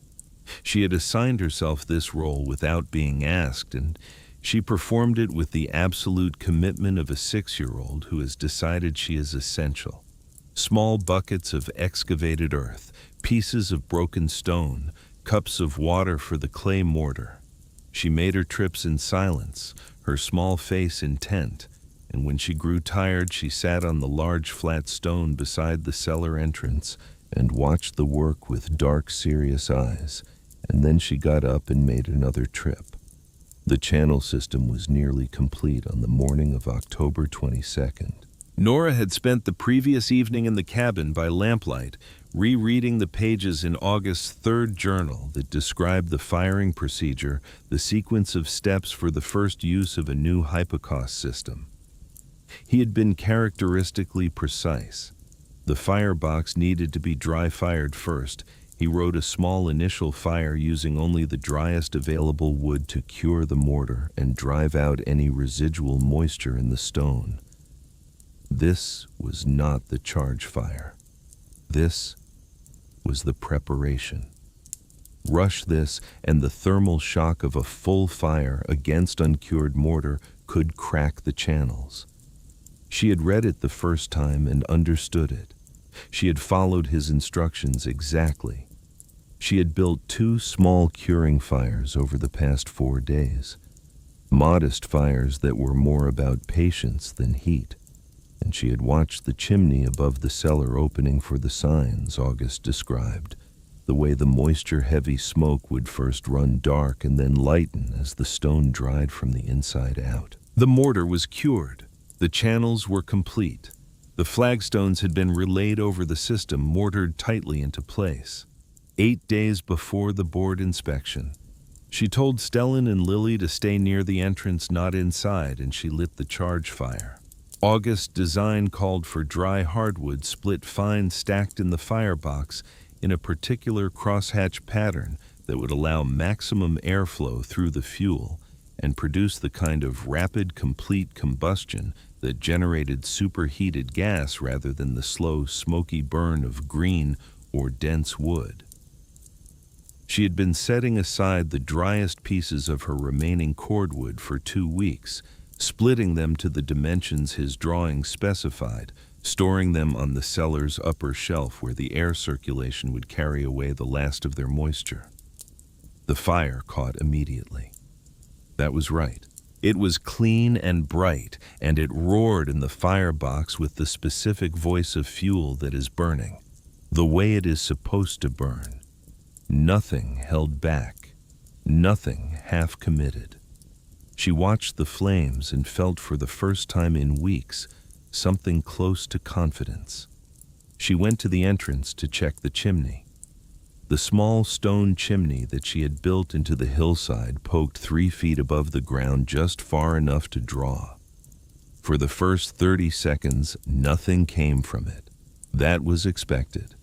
She had assigned herself this role without being asked, and she performed it with the absolute commitment of a 6-year-old who has decided she is essential. Small buckets of excavated earth, pieces of broken stone, cups of water for the clay mortar. She made her trips in silence, her small face intent, and when she grew tired, she sat on the large flat stone beside the cellar entrance and watched the work with dark, serious eyes, and then she got up and made another trip. The channel system was nearly complete on the morning of October 22nd. Nora had spent the previous evening in the cabin by lamplight, rereading the pages in August's third journal that described the firing procedure, the sequence of steps for the first use of a new hypocaust system. He had been characteristically precise. The firebox needed to be dry-fired first. He wrote a small initial fire using only the driest available wood to cure the mortar and drive out any residual moisture in the stone. This was not the charge fire. This was the preparation. Rush this, and the thermal shock of a full fire against uncured mortar could crack the channels. She had read it the first time and understood it. She had followed his instructions exactly. She had built 2 small curing fires over the past 4 days. Modest fires that were more about patience than heat. And she had watched the chimney above the cellar opening for the signs August described, the way the moisture-heavy smoke would first run dark and then lighten as the stone dried from the inside out. The mortar was cured. The channels were complete. The flagstones had been relayed over the system, mortared tightly into place. 8 days before the board inspection. She told Stellan and Lily to stay near the entrance, not inside, and she lit the charge fire. August's design called for dry hardwood split fine stacked in the firebox in a particular crosshatch pattern that would allow maximum airflow through the fuel and produce the kind of rapid, complete combustion that generated superheated gas rather than the slow, smoky burn of green or dense wood. She had been setting aside the driest pieces of her remaining cordwood for 2 weeks, splitting them to the dimensions his drawing specified, storing them on the cellar's upper shelf where the air circulation would carry away the last of their moisture. The fire caught immediately. That was right. It was clean and bright, and it roared in the firebox with the specific voice of fuel that is burning, the way it is supposed to burn. Nothing held back, nothing half-committed. She watched the flames and felt for the first time in weeks something close to confidence. She went to the entrance to check the chimney. The small stone chimney that she had built into the hillside poked 3 feet above the ground, just far enough to draw. For the first 30 seconds, nothing came from it. That was expected.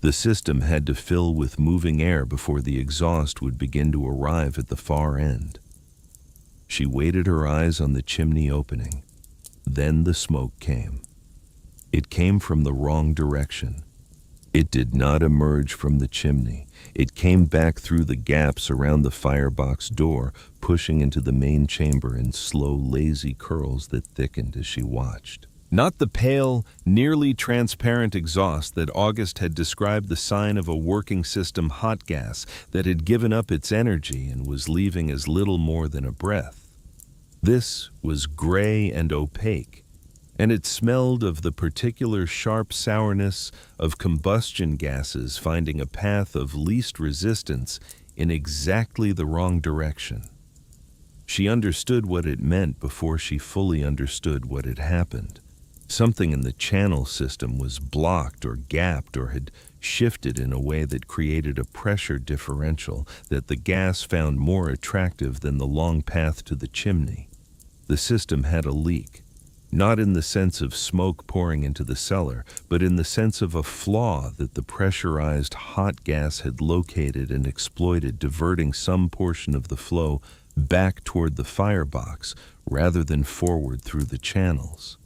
The system had to fill with moving air before the exhaust would begin to arrive at the far end. She waited, her eyes on the chimney opening. Then the smoke came. It came from the wrong direction. It did not emerge from the chimney. It came back through the gaps around the firebox door, pushing into the main chamber in slow, lazy curls that thickened as she watched. Not the pale, nearly transparent exhaust that August had described the sign of a working system hot gas that had given up its energy and was leaving as little more than a breath. This was gray and opaque, and it smelled of the particular sharp sourness of combustion gases finding a path of least resistance in exactly the wrong direction. She understood what it meant before she fully understood what had happened. Something in the channel system was blocked or gapped or had shifted in a way that created a pressure differential that the gas found more attractive than the long path to the chimney. The system had a leak, not in the sense of smoke pouring into the cellar, but in the sense of a flaw that the pressurized hot gas had located and exploited, diverting some portion of the flow back toward the firebox rather than forward through the channels.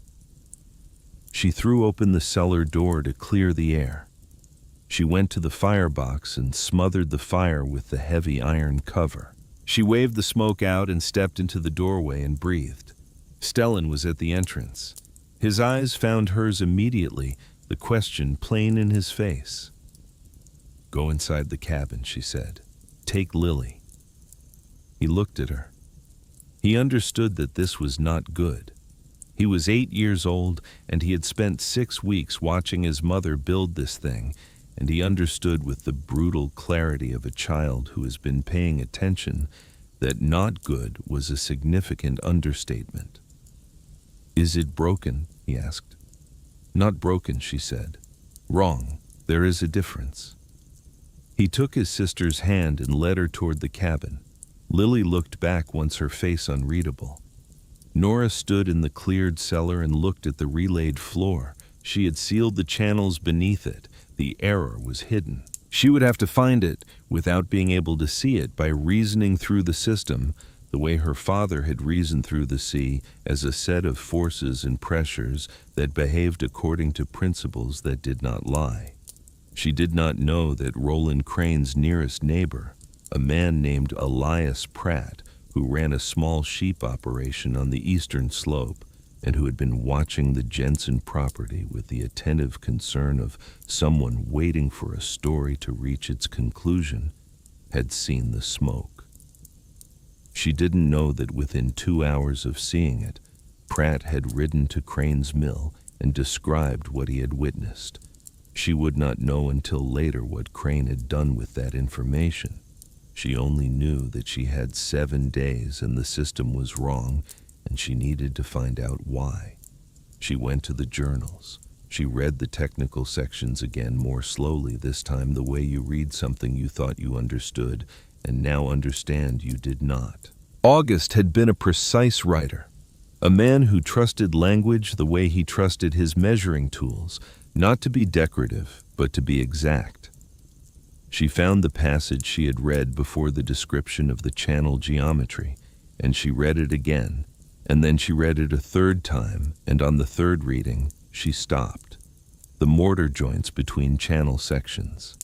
She threw open the cellar door to clear the air. She went to the firebox and smothered the fire with the heavy iron cover. She waved the smoke out and stepped into the doorway and breathed. Stellan was at the entrance. His eyes found hers immediately, the question plain in his face. "Go inside the cabin," she said. "Take Lily." He looked at her. He understood that this was not good. He was 8 years old, and he had spent 6 weeks watching his mother build this thing, and he understood with the brutal clarity of a child who has been paying attention that not good was a significant understatement. "Is it broken?" he asked. "Not broken," she said. "Wrong. There is a difference." He took his sister's hand and led her toward the cabin. Lily looked back, once her face unreadable. Nora stood in the cleared cellar and looked at the relayed floor. She had sealed the channels beneath it. The error was hidden. She would have to find it without being able to see it by reasoning through the system the way her father had reasoned through the sea as a set of forces and pressures that behaved according to principles that did not lie. She did not know that Roland Crane's nearest neighbor, a man named Elias Pratt, who ran a small sheep operation on the eastern slope and who had been watching the Jensen property with the attentive concern of someone waiting for a story to reach its conclusion, had seen the smoke. She didn't know that within 2 hours of seeing it, Pratt had ridden to Crane's mill and described what he had witnessed. She would not know until later what Crane had done with that information. She only knew that she had 7 days and the system was wrong, and she needed to find out why. She went to the journals. She read the technical sections again more slowly, this time the way you read something you thought you understood and now understand you did not. August had been a precise writer, a man who trusted language the way he trusted his measuring tools, not to be decorative, but to be exact. She found the passage she had read before the description of the channel geometry, and she read it again, and then she read it a third time, and on the third reading, she stopped. The mortar joints between channel sections.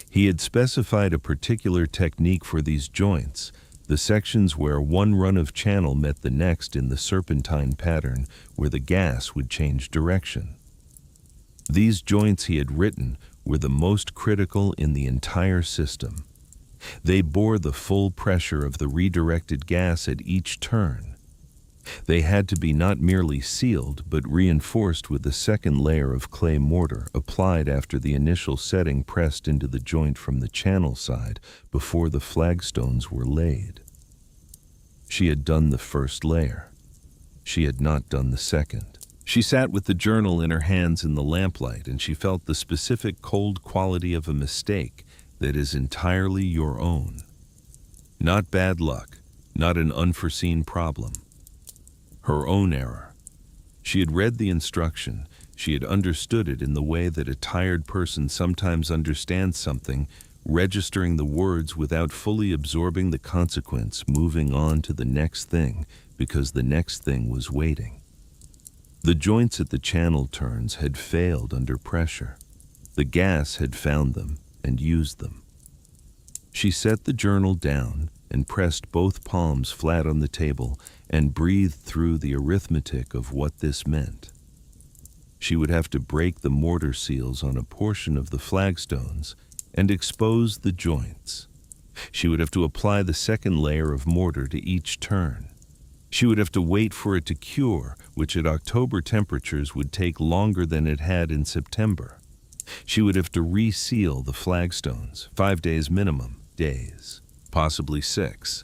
He had specified a particular technique for these joints, the sections where one run of channel met the next in the serpentine pattern where the gas would change direction. These joints he had written were the most critical in the entire system. They bore the full pressure of the redirected gas at each turn. They had to be not merely sealed, but reinforced with a second layer of clay mortar applied after the initial setting pressed into the joint from the channel side before the flagstones were laid. She had done the first layer. She had not done the second. She sat with the journal in her hands in the lamplight, and she felt the specific cold quality of a mistake that is entirely your own. Not bad luck, not an unforeseen problem. Her own error. She had read the instruction. She had understood it in the way that a tired person sometimes understands something, registering the words without fully absorbing the consequence, moving on to the next thing because the next thing was waiting. The joints at the channel turns had failed under pressure. The gas had found them and used them. She set the journal down and pressed both palms flat on the table and breathed through the arithmetic of what this meant. She would have to break the mortar seals on a portion of the flagstones and expose the joints. She would have to apply the second layer of mortar to each turn. She would have to wait for it to cure, which at October temperatures would take longer than it had in September. She would have to reseal the flagstones, 5 days minimum, days, possibly 6.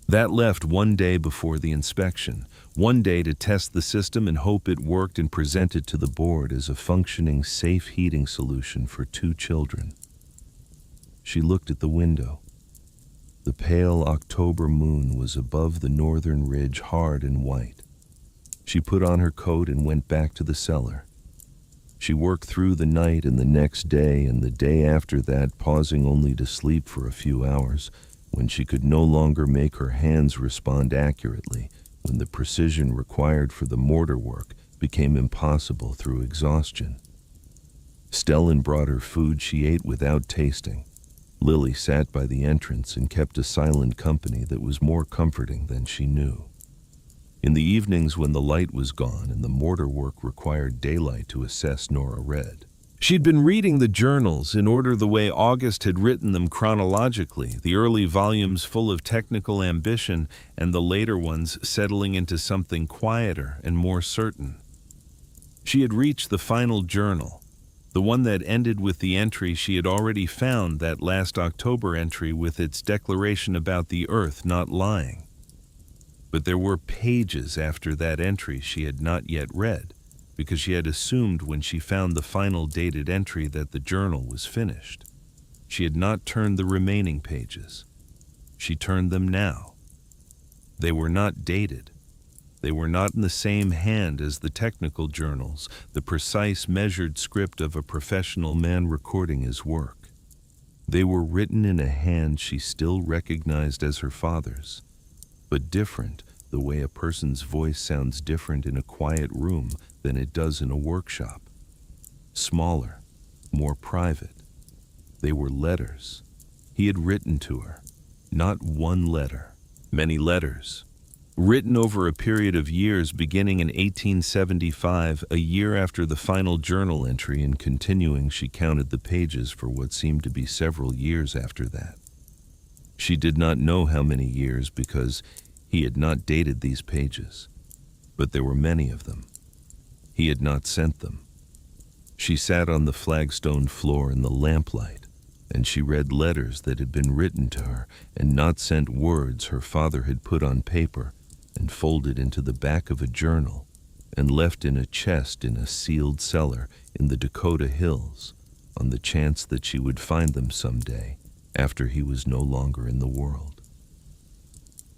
That left 1 day before the inspection, 1 day to test the system and hope it worked and present it to the board as a functioning, safe heating solution for 2 children. She looked at the window. The pale October moon was above the northern ridge, hard and white. She put on her coat and went back to the cellar. She worked through the night and the next day and the day after that, pausing only to sleep for a few hours, when she could no longer make her hands respond accurately, when the precision required for the mortar work became impossible through exhaustion. Stellan brought her food she ate without tasting. Lily sat by the entrance and kept a silent company that was more comforting than she knew. In the evenings when the light was gone and the mortar work required daylight to assess, Nora read. She'd been reading the journals in order the way August had written them chronologically, the early volumes full of technical ambition and the later ones settling into something quieter and more certain. She had reached the final journal, the one that ended with the entry she had already found, that last October entry with its declaration about the earth not lying. But there were pages after that entry she had not yet read, because she had assumed when she found the final dated entry that the journal was finished. She had not turned the remaining pages. She turned them now. They were not dated. They were not in the same hand as the technical journals, the precise measured script of a professional man recording his work. They were written in a hand she still recognized as her father's, but different, the way a person's voice sounds different in a quiet room than it does in a workshop. Smaller, more private. They were letters. He had written to her. Not one letter, many letters. Written over a period of years beginning in 1875, a year after the final journal entry, and continuing, she counted the pages for what seemed to be several years after that. She did not know how many years because he had not dated these pages, but there were many of them. He had not sent them. She sat on the flagstone floor in the lamplight, and she read letters that had been written to her and not sent, words her father had put on paper and folded into the back of a journal and left in a chest in a sealed cellar in the Dakota hills, on the chance that she would find them someday, after he was no longer in the world.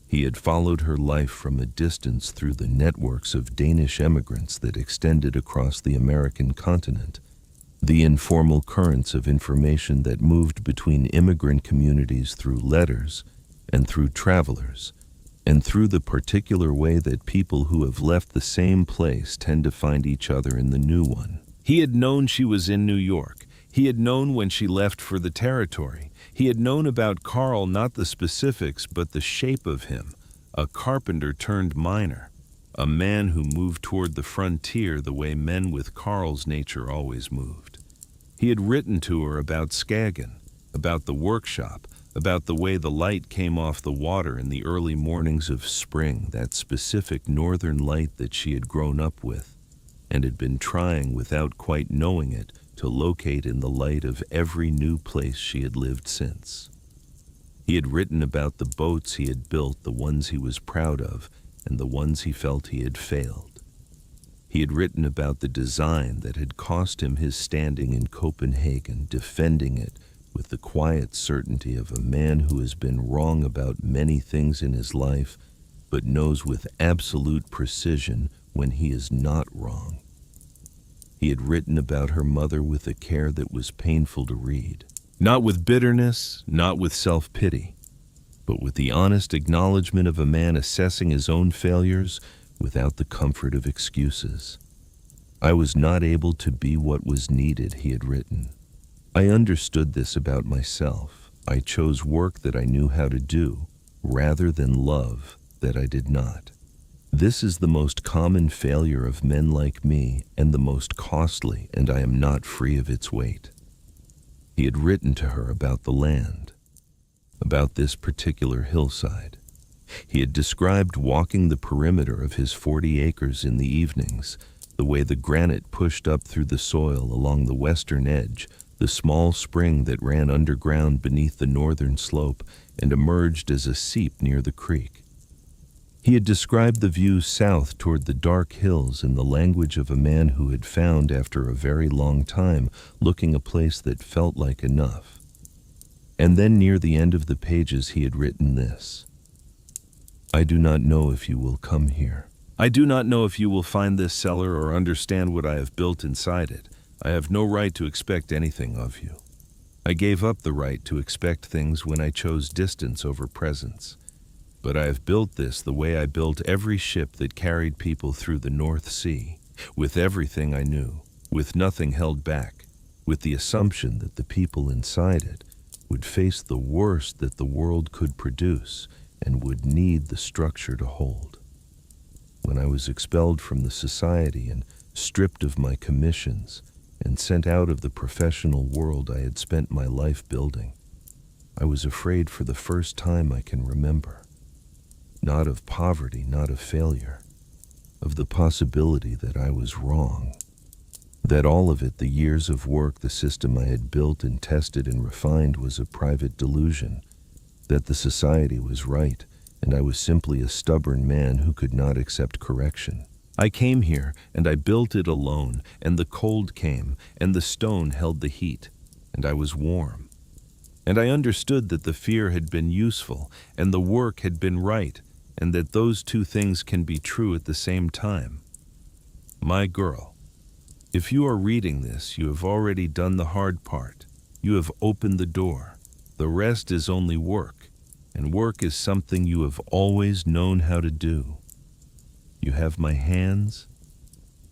He had followed her life from a distance through the networks of Danish emigrants that extended across the American continent, the informal currents of information that moved between immigrant communities through letters and through travelers, and through the particular way that people who have left the same place tend to find each other in the new one. He had known she was in New York. He had known when she left for the territory. He had known about Carl, not the specifics, but the shape of him, a carpenter turned miner, a man who moved toward the frontier the way men with Carl's nature always moved. He had written to her about Skagen, about the workshop, about the way the light came off the water in the early mornings of spring, that specific northern light that she had grown up with, and had been trying, without quite knowing it, to locate in the light of every new place she had lived since. He had written about the boats he had built, the ones he was proud of, and the ones he felt he had failed. He had written about the design that had cost him his standing in Copenhagen, defending it with the quiet certainty of a man who has been wrong about many things in his life, but knows with absolute precision when he is not wrong. He had written about her mother with a care that was painful to read, not with bitterness, not with self-pity, but with the honest acknowledgement of a man assessing his own failures without the comfort of excuses. I was not able to be what was needed, he had written. I understood this about myself. I chose work that I knew how to do, rather than love that I did not. This is the most common failure of men like me, and the most costly, and I am not free of its weight. He had written to her about the land, about this particular hillside. He had described walking the perimeter of his 40 acres in the evenings, the way the granite pushed up through the soil along the western edge, the small spring that ran underground beneath the northern slope and emerged as a seep near the creek. He had described the view south toward the dark hills in the language of a man who had found, after a very long time, looking a place that felt like enough. And then near the end of the pages he had written this: I do not know if you will come here. I do not know if you will find this cellar or understand what I have built inside it. I have no right to expect anything of you. I gave up the right to expect things when I chose distance over presence. But I have built this the way I built every ship that carried people through the North Sea, with everything I knew, with nothing held back, with the assumption that the people inside it would face the worst that the world could produce and would need the structure to hold. When I was expelled from the society and stripped of my commissions and sent out of the professional world I had spent my life building, I was afraid for the first time I can remember. Not of poverty, not of failure, of the possibility that I was wrong. That all of it, the years of work, the system I had built and tested and refined, was a private delusion. That the society was right, and I was simply a stubborn man who could not accept correction. I came here, and I built it alone, and the cold came, and the stone held the heat, and I was warm. And I understood that the fear had been useful, and the work had been right, and that those two things can be true at the same time. My girl, if you are reading this, you have already done the hard part. You have opened the door. The rest is only work, and work is something you have always known how to do. You have my hands,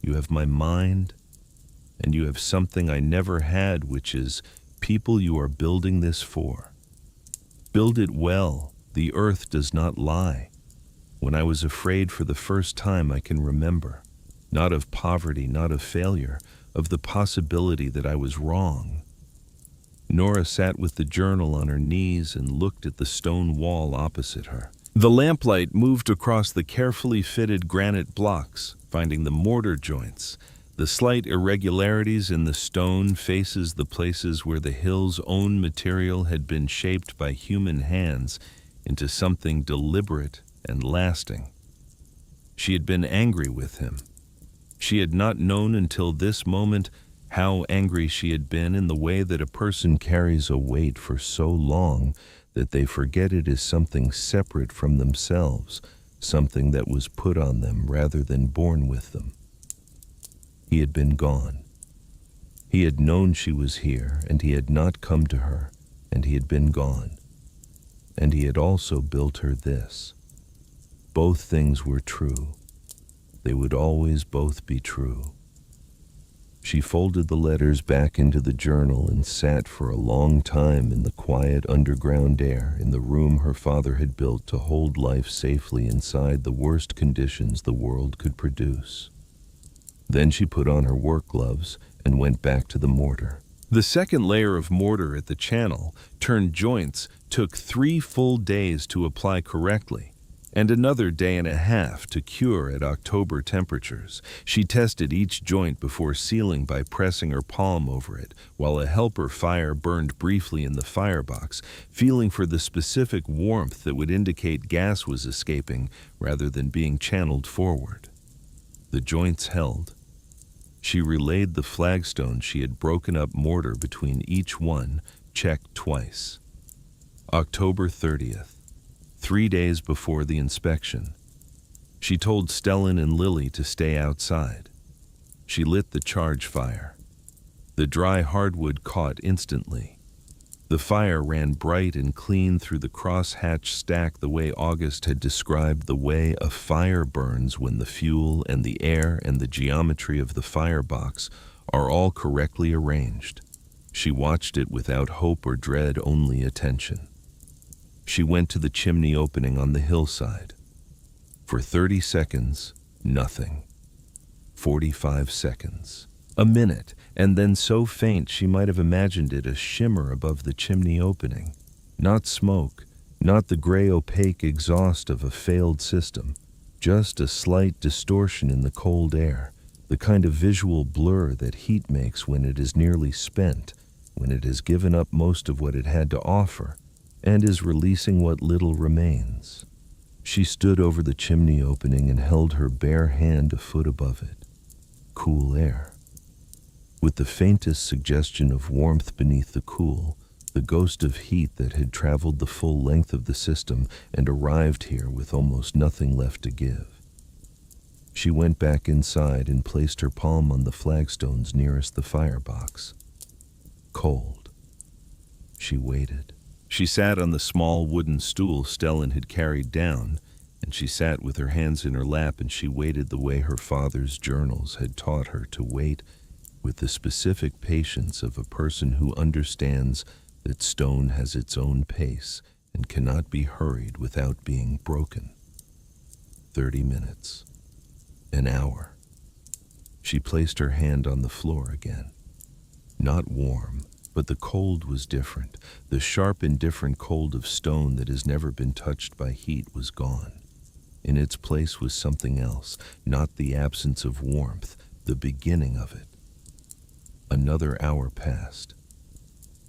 you have my mind, and you have something I never had, which is people you are building this for. Build it well. The earth does not lie. When I was afraid for the first time I can remember, not of poverty, not of failure, of the possibility that I was wrong. Nora sat with the journal on her knees and looked at the stone wall opposite her. The lamplight moved across the carefully fitted granite blocks, finding the mortar joints, the slight irregularities in the stone faces, the places where the hill's own material had been shaped by human hands into something deliberate and lasting. She had been angry with him. She had not known until this moment How angry she had been in the way that a person carries a weight for so long that they forget it is something separate from themselves, something that was put on them rather than born with them. He had been gone. He had known she was here, and he had not come to her, and he had been gone. And he had also built her this. Both things were true. They would always both be true. She folded the letters back into the journal and sat for a long time in the quiet underground air in the room her father had built to hold life safely inside the worst conditions the world could produce. Then she put on her work gloves and went back to the mortar. The second layer of mortar at the channel, turned joints, took 3 full days to apply correctly, and another day and a half to cure at October temperatures. She tested each joint before sealing by pressing her palm over it, while a helper fire burned briefly in the firebox, feeling for the specific warmth that would indicate gas was escaping rather than being channeled forward. The joints held. She relayed the flagstone she had broken up mortar between each one, checked twice. October 30th. 3 days before the inspection. She told Stellan and Lily to stay outside. She lit the charge fire. The dry hardwood caught instantly. The fire ran bright and clean through the cross-hatch stack the way August had described the way a fire burns when the fuel and the air and the geometry of the firebox are all correctly arranged. She watched it without hope or dread, only attention. She went to the chimney opening on the hillside. For 30 seconds, nothing. 45 seconds. A minute, and then so faint she might have imagined it a shimmer above the chimney opening. Not smoke, not the gray opaque exhaust of a failed system, just a slight distortion in the cold air, the kind of visual blur that heat makes when it is nearly spent, when it has given up most of what it had to offer, and is releasing what little remains. She stood over the chimney opening and held her bare hand a foot above it. Cool air. With the faintest suggestion of warmth beneath the cool, the ghost of heat that had traveled the full length of the system and arrived here with almost nothing left to give. She went back inside and placed her palm on the flagstones nearest the firebox. Cold. She waited. She sat on the small wooden stool Stellan had carried down, and she sat with her hands in her lap, and she waited the way her father's journals had taught her to wait, with the specific patience of a person who understands that stone has its own pace and cannot be hurried without being broken. 30 minutes. An hour. She placed her hand on the floor again. Not warm, but the cold was different. The sharp, indifferent cold of stone that has never been touched by heat was gone. In its place was something else, not the absence of warmth, the beginning of it. Another hour passed.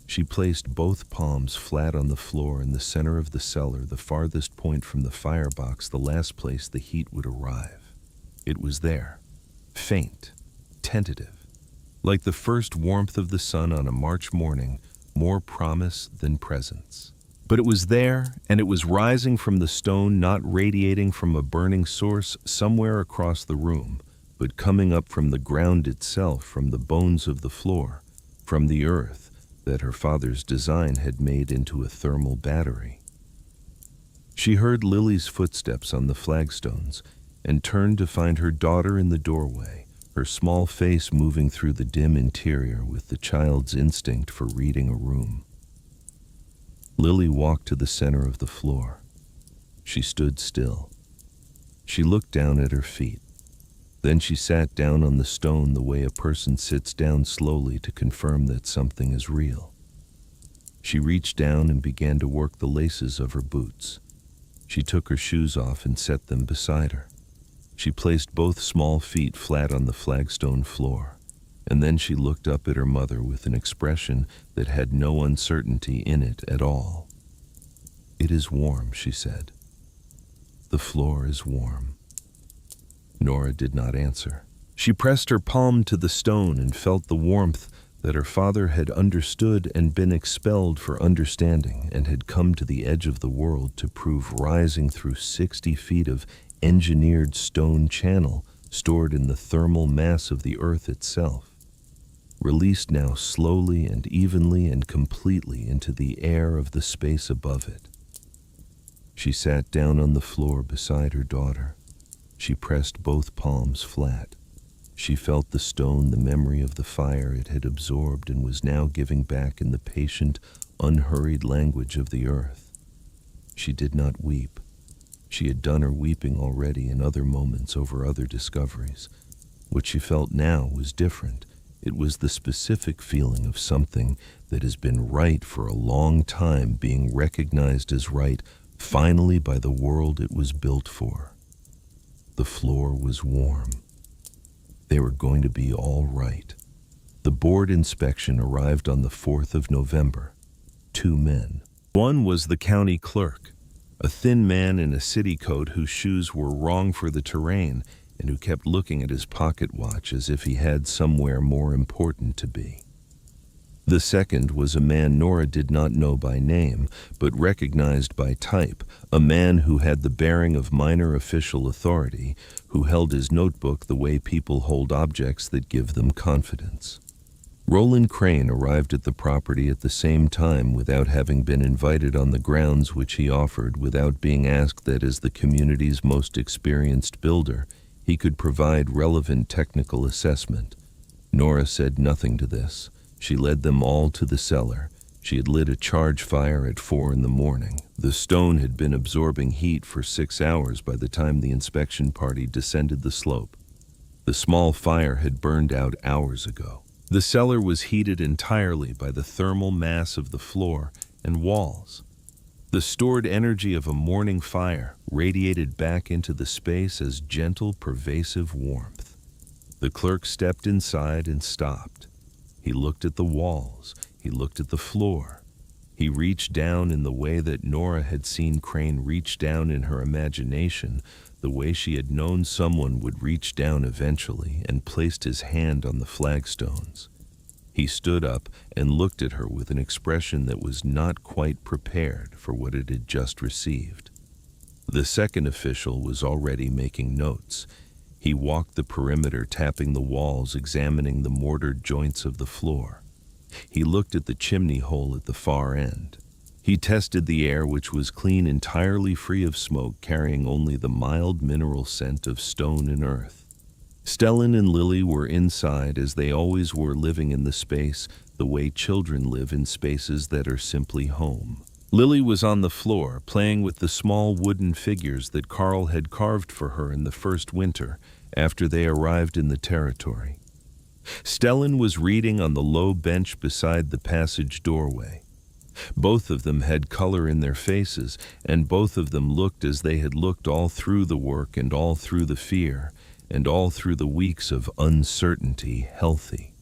She placed both palms flat on the floor in the center of the cellar, the farthest point from the firebox, the last place the heat would arrive. It was there, faint, tentative, like the first warmth of the sun on a March morning, more promise than presence. But it was there, and it was rising from the stone, not radiating from a burning source somewhere across the room, but coming up from the ground itself, from the bones of the floor, from the earth that her father's design had made into a thermal battery. She heard Lily's footsteps on the flagstones and turned to find her daughter in the doorway, her small face moving through the dim interior with the child's instinct for reading a room. Lily walked to the center of the floor. She stood still. She looked down at her feet. Then she sat down on the stone the way a person sits down slowly to confirm that something is real. She reached down and began to work the laces of her boots. She took her shoes off and set them beside her. She placed both small feet flat on the flagstone floor, and then she looked up at her mother with an expression that had no uncertainty in it at all. "It is warm," she said. "The floor is warm." Nora did not answer. She pressed her palm to the stone and felt the warmth that her father had understood and been expelled for understanding and had come to the edge of the world to prove, rising through 60 feet of engineered stone channel stored in the thermal mass of the earth itself, released now slowly and evenly and completely into the air of the space above it. She sat down on the floor beside her daughter. She pressed both palms flat. She felt the stone, the memory of the fire it had absorbed and was now giving back in the patient, unhurried language of the earth. She did not weep. She had done her weeping already in other moments over other discoveries. What she felt now was different. It was the specific feeling of something that has been right for a long time being recognized as right, finally by the world it was built for. The floor was warm. They were going to be all right. The board inspection arrived on the 4th of November. 2 men. One was the county clerk, a thin man in a city coat whose shoes were wrong for the terrain and who kept looking at his pocket watch as if he had somewhere more important to be. The second was a man Nora did not know by name, but recognized by type, a man who had the bearing of minor official authority, who held his notebook the way people hold objects that give them confidence. Roland Crane arrived at the property at the same time without having been invited on the grounds which he offered, without being asked that as the community's most experienced builder, he could provide relevant technical assessment. Nora said nothing to this. She led them all to the cellar. She had lit a charge fire at 4 in the morning. The stone had been absorbing heat for 6 hours by the time the inspection party descended the slope. The small fire had burned out hours ago. The cellar was heated entirely by the thermal mass of the floor and walls. The stored energy of a morning fire radiated back into the space as gentle, pervasive warmth. The clerk stepped inside and stopped. He looked at the walls. He looked at the floor. He reached down in the way that Nora had seen Crane reach down in her imagination, the way she had known someone would reach down eventually, and placed his hand on the flagstones. He stood up and looked at her with an expression that was not quite prepared for what it had just received. The second official was already making notes. He walked the perimeter, tapping the walls, examining the mortared joints of the floor. He looked at the chimney hole at the far end. He tested the air, which was clean, entirely free of smoke, carrying only the mild mineral scent of stone and earth. Stellan and Lily were inside, as they always were, living in the space the way children live in spaces that are simply home. Lily was on the floor, playing with the small wooden figures that Carl had carved for her in the first winter after they arrived in the territory. Stellan was reading on the low bench beside the passage doorway. Both of them had color in their faces, and both of them looked as they had looked all through the work and all through the fear and all through the weeks of uncertainty, healthy.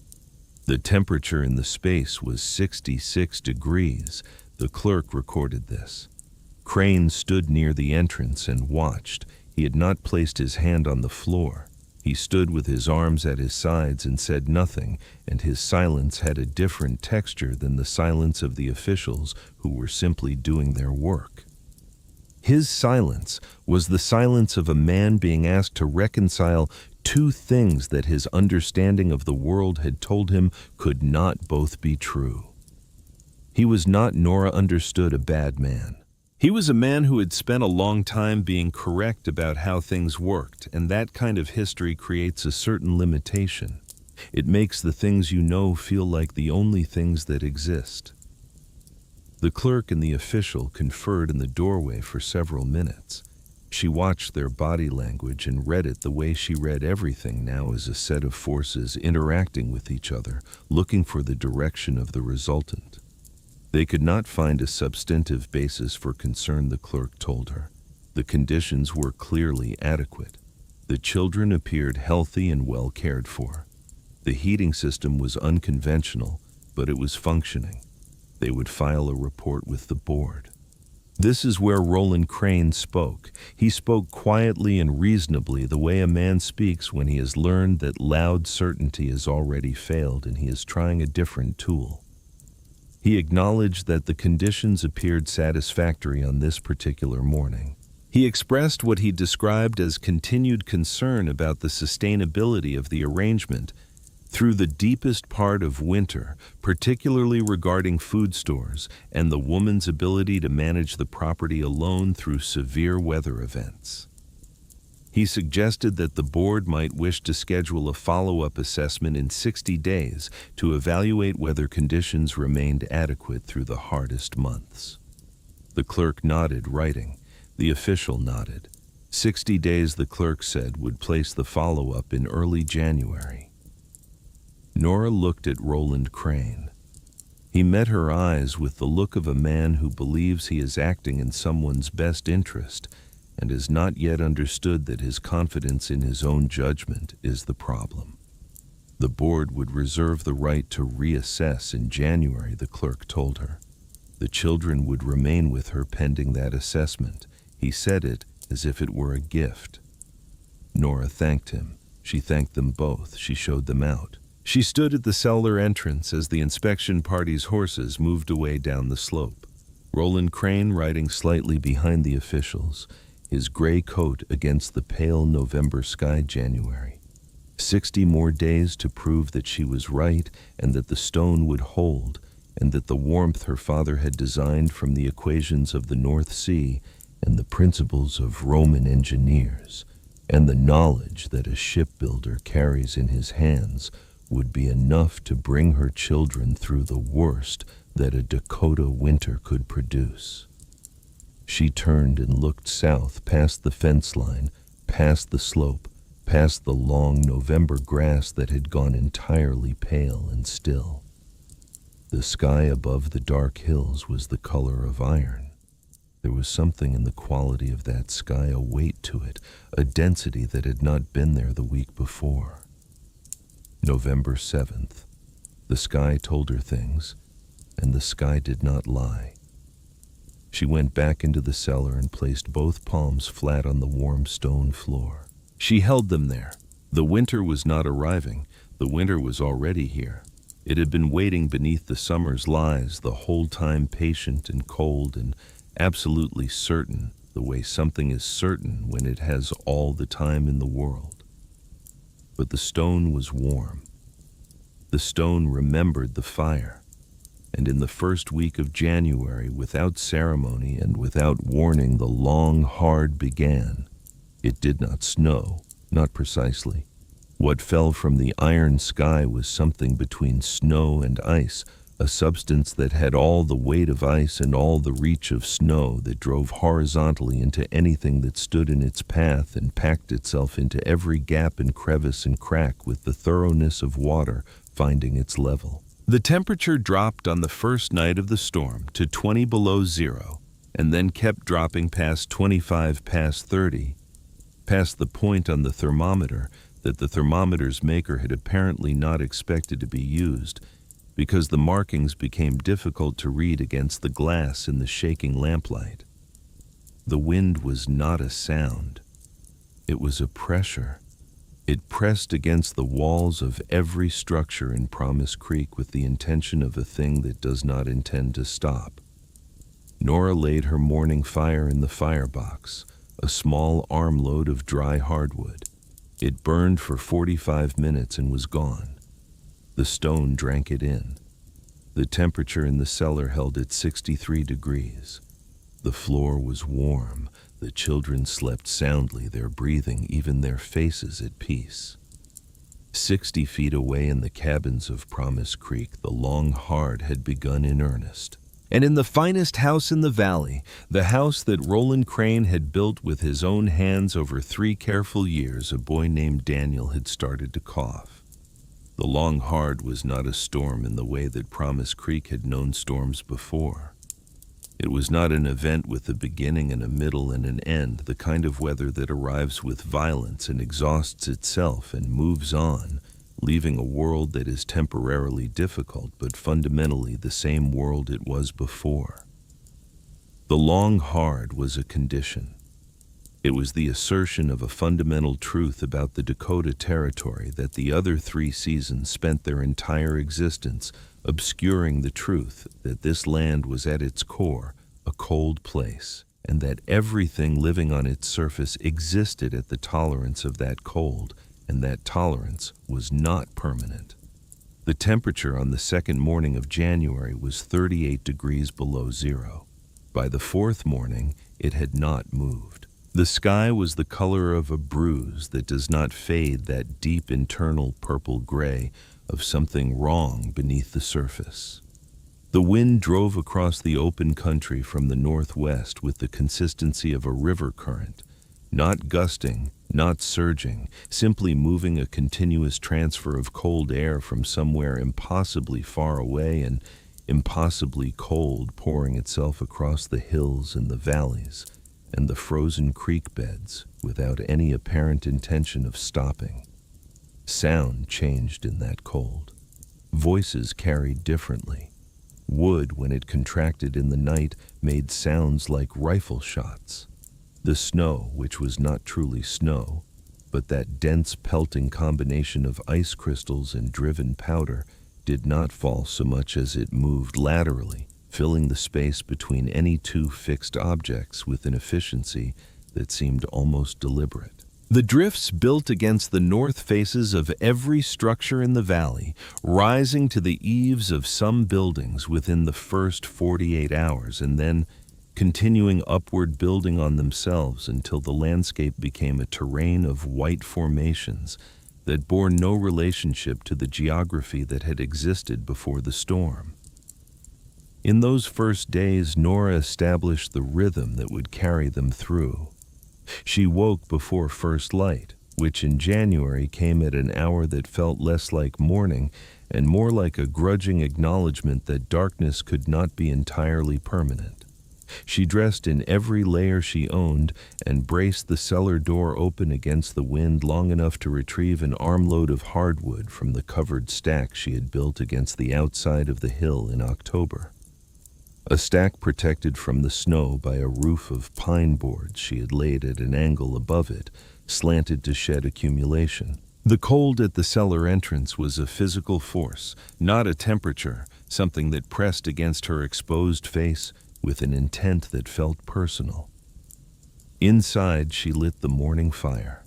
The temperature in the space was 66 degrees. The clerk recorded this. Crane stood near the entrance and watched. He had not placed his hand on the floor. He stood with his arms at his sides and said nothing, and his silence had a different texture than the silence of the officials who were simply doing their work. His silence was the silence of a man being asked to reconcile two things that his understanding of the world had told him could not both be true. He was not, Nora understood, a bad man. He was a man who had spent a long time being correct about how things worked, and that kind of history creates a certain limitation. It makes the things you know feel like the only things that exist. The clerk and the official conferred in the doorway for several minutes. She watched their body language and read it the way she read everything now, as a set of forces interacting with each other, looking for the direction of the resultant. They could not find a substantive basis for concern, the clerk told her. The conditions were clearly adequate. The children appeared healthy and well cared for. The heating system was unconventional, but it was functioning. They would file a report with the board. This is where Roland Crane spoke. He spoke quietly and reasonably, the way a man speaks when he has learned that loud certainty has already failed and he is trying a different tool. He acknowledged that the conditions appeared satisfactory on this particular morning. He expressed what he described as continued concern about the sustainability of the arrangement through the deepest part of winter, particularly regarding food stores and the woman's ability to manage the property alone through severe weather events. He suggested that the board might wish to schedule a follow-up assessment in 60 days to evaluate whether conditions remained adequate through the hardest months. The clerk nodded, writing. The official nodded. 60 days, the clerk said, would place the follow-up in early January. Nora looked at Roland Crane. He met her eyes with the look of a man who believes he is acting in someone's best interest and has not yet understood that his confidence in his own judgment is the problem. The board would reserve the right to reassess in January, the clerk told her. The children would remain with her pending that assessment. He said it as if it were a gift. Nora thanked him. She thanked them both. She showed them out. She stood at the cellar entrance as the inspection party's horses moved away down the slope. Roland Crane riding slightly behind the officials, his gray coat against the pale November sky. January. 60 more days to prove that she was right and that the stone would hold, and that the warmth her father had designed from the equations of the North Sea and the principles of Roman engineers, and the knowledge that a shipbuilder carries in his hands would be enough to bring her children through the worst that a Dakota winter could produce. She turned and looked south past the fence line, past the slope, past the long November grass that had gone entirely pale and still. The sky above the dark hills was the color of iron. There was something in the quality of that sky, a weight to it, a density that had not been there the week before. November 7th. The sky told her things, and the sky did not lie. She went back into the cellar and placed both palms flat on the warm stone floor. She held them there. The winter was not arriving. The winter was already here. It had been waiting beneath the summer's lies, the whole time patient and cold and absolutely certain, the way something is certain when it has all the time in the world. But the stone was warm. The stone remembered the fire. And in the first week of January, without ceremony and without warning, the long hard began. It did not snow, not precisely. What fell from the iron sky was something between snow and ice, a substance that had all the weight of ice and all the reach of snow, that drove horizontally into anything that stood in its path and packed itself into every gap and crevice and crack with the thoroughness of water finding its level. The temperature dropped on the first night of the storm to 20 below zero, and then kept dropping past 25 past 30, past the point on the thermometer that the thermometer's maker had apparently not expected to be used, because the markings became difficult to read against the glass in the shaking lamplight. The wind was not a sound. It was a pressure. It pressed against the walls of every structure in Promise Creek with the intention of a thing that does not intend to stop. Nora laid her morning fire in the firebox, a small armload of dry hardwood. It burned for 45 minutes and was gone. The stone drank it in. The temperature in the cellar held at 63 degrees. The floor was warm. The children slept soundly, their breathing, even their faces, at peace. 60 feet away in the cabins of Promise Creek, the long hard had begun in earnest. And in the finest house in the valley, the house that Roland Crane had built with his own hands over 3 careful years, a boy named Daniel had started to cough. The long hard was not a storm in the way that Promise Creek had known storms before. It was not an event with a beginning and a middle and an end, the kind of weather that arrives with violence and exhausts itself and moves on, leaving a world that is temporarily difficult but fundamentally the same world it was before. The long hard was a condition. It was the assertion of a fundamental truth about the Dakota Territory that the other 3 seasons spent their entire existence obscuring the truth that this land was at its core a cold place, and that everything living on its surface existed at the tolerance of that cold, and that tolerance was not permanent. The temperature on the second morning of January was 38 degrees below zero. By the 4th morning, it had not moved. The sky was the color of a bruise that does not fade that deep internal purple gray of something wrong beneath the surface. The wind drove across the open country from the northwest with the consistency of a river current, not gusting, not surging, simply moving a continuous transfer of cold air from somewhere impossibly far away and impossibly cold, pouring itself across the hills and the valleys and the frozen creek beds without any apparent intention of stopping. Sound changed in that cold. Voices carried differently. Wood, when it contracted in the night, made sounds like rifle shots. The snow, which was not truly snow, but that dense pelting combination of ice crystals and driven powder, did not fall so much as it moved laterally, filling the space between any 2 fixed objects with an efficiency that seemed almost deliberate. The drifts built against the north faces of every structure in the valley, rising to the eaves of some buildings within the first 48 hours, and then continuing upward, building on themselves until the landscape became a terrain of white formations that bore no relationship to the geography that had existed before the storm. In those first days, Nora established the rhythm that would carry them through. She woke before first light, which in January came at an hour that felt less like morning and more like a grudging acknowledgement that darkness could not be entirely permanent. She dressed in every layer she owned and braced the cellar door open against the wind long enough to retrieve an armload of hardwood from the covered stack she had built against the outside of the hill in October. A stack protected from the snow by a roof of pine boards she had laid at an angle above it, slanted to shed accumulation. The cold at the cellar entrance was a physical force, not a temperature, something that pressed against her exposed face with an intent that felt personal. Inside, she lit the morning fire.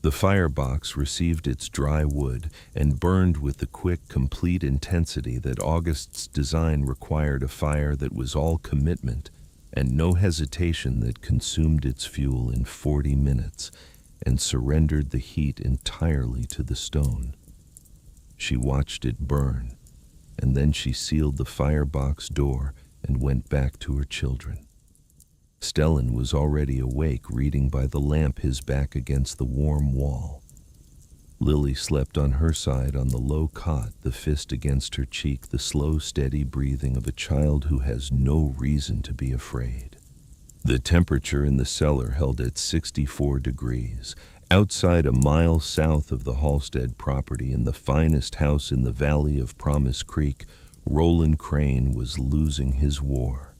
The firebox received its dry wood and burned with the quick, complete intensity that August's design required, a fire that was all commitment and no hesitation, that consumed its fuel in 40 minutes and surrendered the heat entirely to the stone. She watched it burn, and then she sealed the firebox door and went back to her children. Stellan was already awake, reading by the lamp, his back against the warm wall. Lily slept on her side on the low cot, the fist against her cheek, the slow, steady breathing of a child who has no reason to be afraid. The temperature in the cellar held at 64 degrees. Outside, a mile south of the Halstead property, in the finest house in the valley of Promise Creek, Roland Crane was losing his war.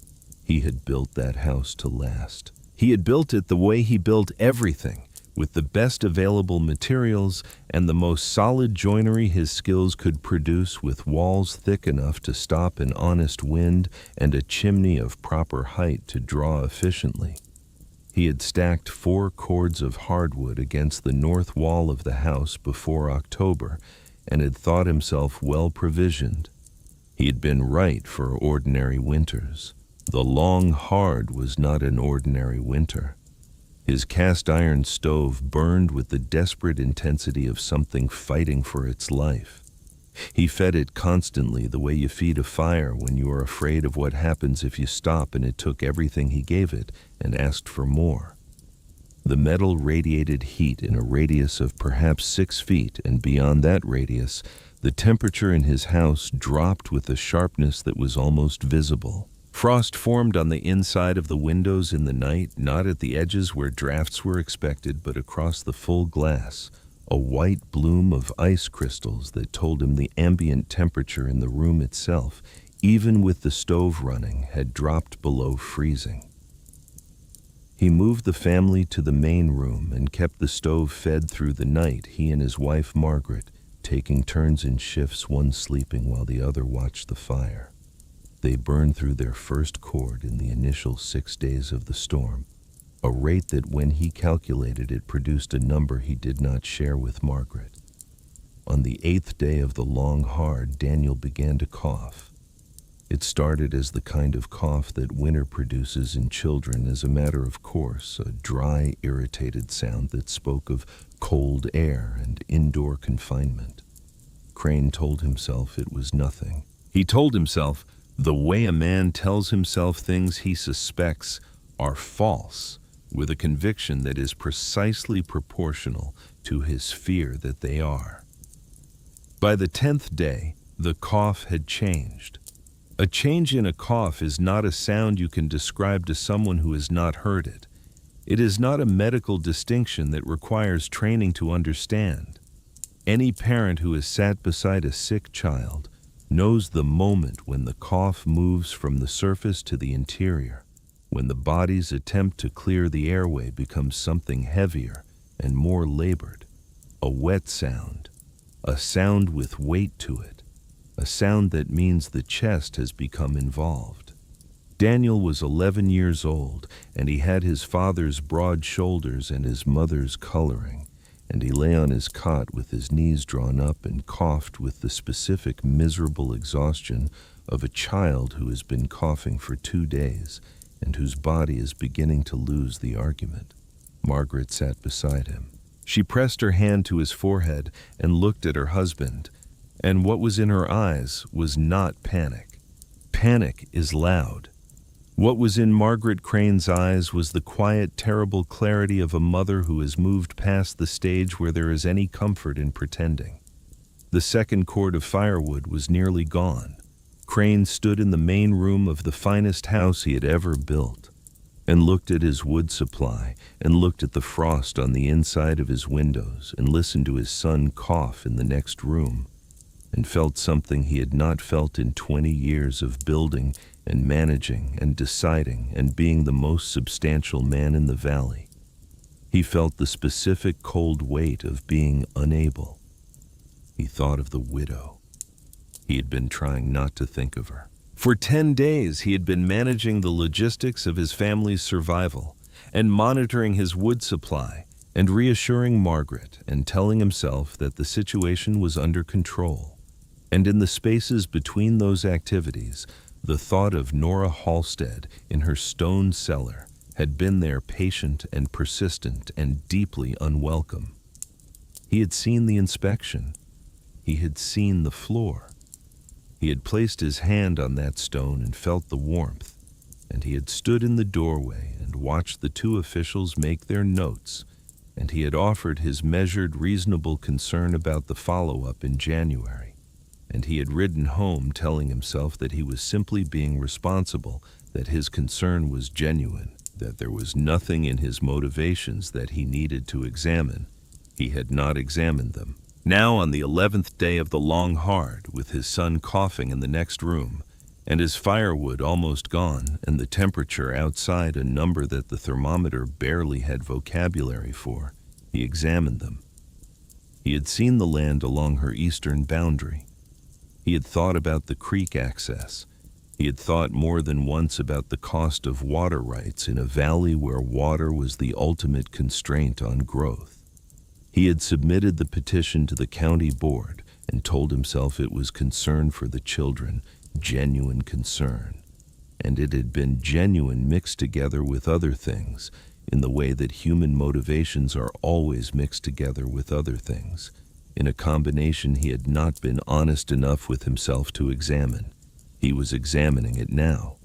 He had built that house to last. He had built it the way he built everything, with the best available materials and the most solid joinery his skills could produce, with walls thick enough to stop an honest wind and a chimney of proper height to draw efficiently. He had stacked 4 cords of hardwood against the north wall of the house before October and had thought himself well provisioned. He had been right for ordinary winters. The long hard was not an ordinary winter. His cast-iron stove burned with the desperate intensity of something fighting for its life. He fed it constantly, the way you feed a fire when you are afraid of what happens if you stop, and it took everything he gave it and asked for more. The metal radiated heat in a radius of perhaps 6 feet, and beyond that radius, the temperature in his house dropped with a sharpness that was almost visible. Frost formed on the inside of the windows in the night, not at the edges where drafts were expected, but across the full glass, a white bloom of ice crystals that told him the ambient temperature in the room itself, even with the stove running, had dropped below freezing. He moved the family to the main room and kept the stove fed through the night, he and his wife Margaret taking turns in shifts, one sleeping while the other watched the fire. They burned through their first cord in the initial 6 days of the storm, a rate that when he calculated it produced a number he did not share with Margaret. On the 8th day of the long hard, Daniel began to cough. It started as the kind of cough that winter produces in children as a matter of course, a dry, irritated sound that spoke of cold air and indoor confinement. Crane told himself it was nothing. He told himself the way a man tells himself things he suspects are false, with a conviction that is precisely proportional to his fear that they are. By the 10th day, the cough had changed. A change in a cough is not a sound you can describe to someone who has not heard it. It is not a medical distinction that requires training to understand. Any parent who has sat beside a sick child knows the moment when the cough moves from the surface to the interior, when the body's attempt to clear the airway becomes something heavier and more labored, a wet sound, a sound with weight to it, a sound that means the chest has become involved. Daniel was 11 years old, and he had his father's broad shoulders and his mother's coloring, and he lay on his cot with his knees drawn up and coughed with the specific miserable exhaustion of a child who has been coughing for 2 days and whose body is beginning to lose the argument. Margaret sat beside him. She pressed her hand to his forehead and looked at her husband, and what was in her eyes was not panic. Panic is loud. What was in Margaret Crane's eyes was the quiet, terrible clarity of a mother who has moved past the stage where there is any comfort in pretending. The second cord of firewood was nearly gone. Crane stood in the main room of the finest house he had ever built, and looked at his wood supply, and looked at the frost on the inside of his windows, and listened to his son cough in the next room, and felt something he had not felt in 20 years of building and managing and deciding and being the most substantial man in the valley. He felt the specific cold weight of being unable. He thought of the widow. He had been trying not to think of her. For 10 days he had been managing the logistics of his family's survival and monitoring his wood supply and reassuring Margaret and telling himself that the situation was under control. And in the spaces between those activities, the thought of Nora Halstead in her stone cellar had been there, patient and persistent and deeply unwelcome. He had seen the inspection. He had seen the floor. He had placed his hand on that stone and felt the warmth, and he had stood in the doorway and watched the 2 officials make their notes, and he had offered his measured, reasonable concern about the follow-up in January. And he had ridden home telling himself that he was simply being responsible, that his concern was genuine, that there was nothing in his motivations that he needed to examine. He had not examined them. Now, on the 11th day of the long hard, with his son coughing in the next room, and his firewood almost gone, and the temperature outside a number that the thermometer barely had vocabulary for, he examined them. He had seen the land along her eastern boundary. He had thought about the creek access. He had thought more than once about the cost of water rights in a valley where water was the ultimate constraint on growth. He had submitted the petition to the county board and told himself it was concern for the children, genuine concern. And it had been genuine mixed together with other things, in the way that human motivations are always mixed together with other things, in a combination he had not been honest enough with himself to examine. He was examining it now.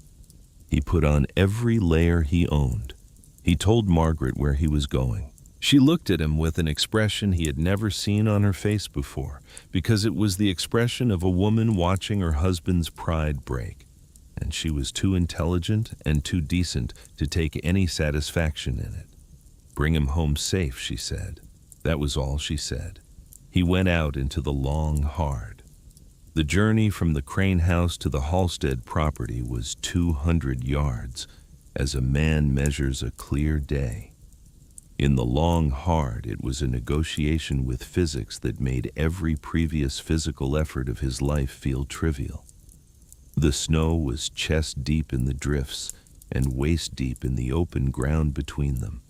He put on every layer he owned. He told Margaret where he was going. She looked at him with an expression he had never seen on her face before, because it was the expression of a woman watching her husband's pride break, and she was too intelligent and too decent to take any satisfaction in it. "Bring him home safe," she said. That was all she said. He went out into the long hard. The journey from the Crane house to the Halstead property was 200 yards, as a man measures a clear day. In the long hard, it was a negotiation with physics that made every previous physical effort of his life feel trivial. The snow was chest deep in the drifts and waist deep in the open ground between them.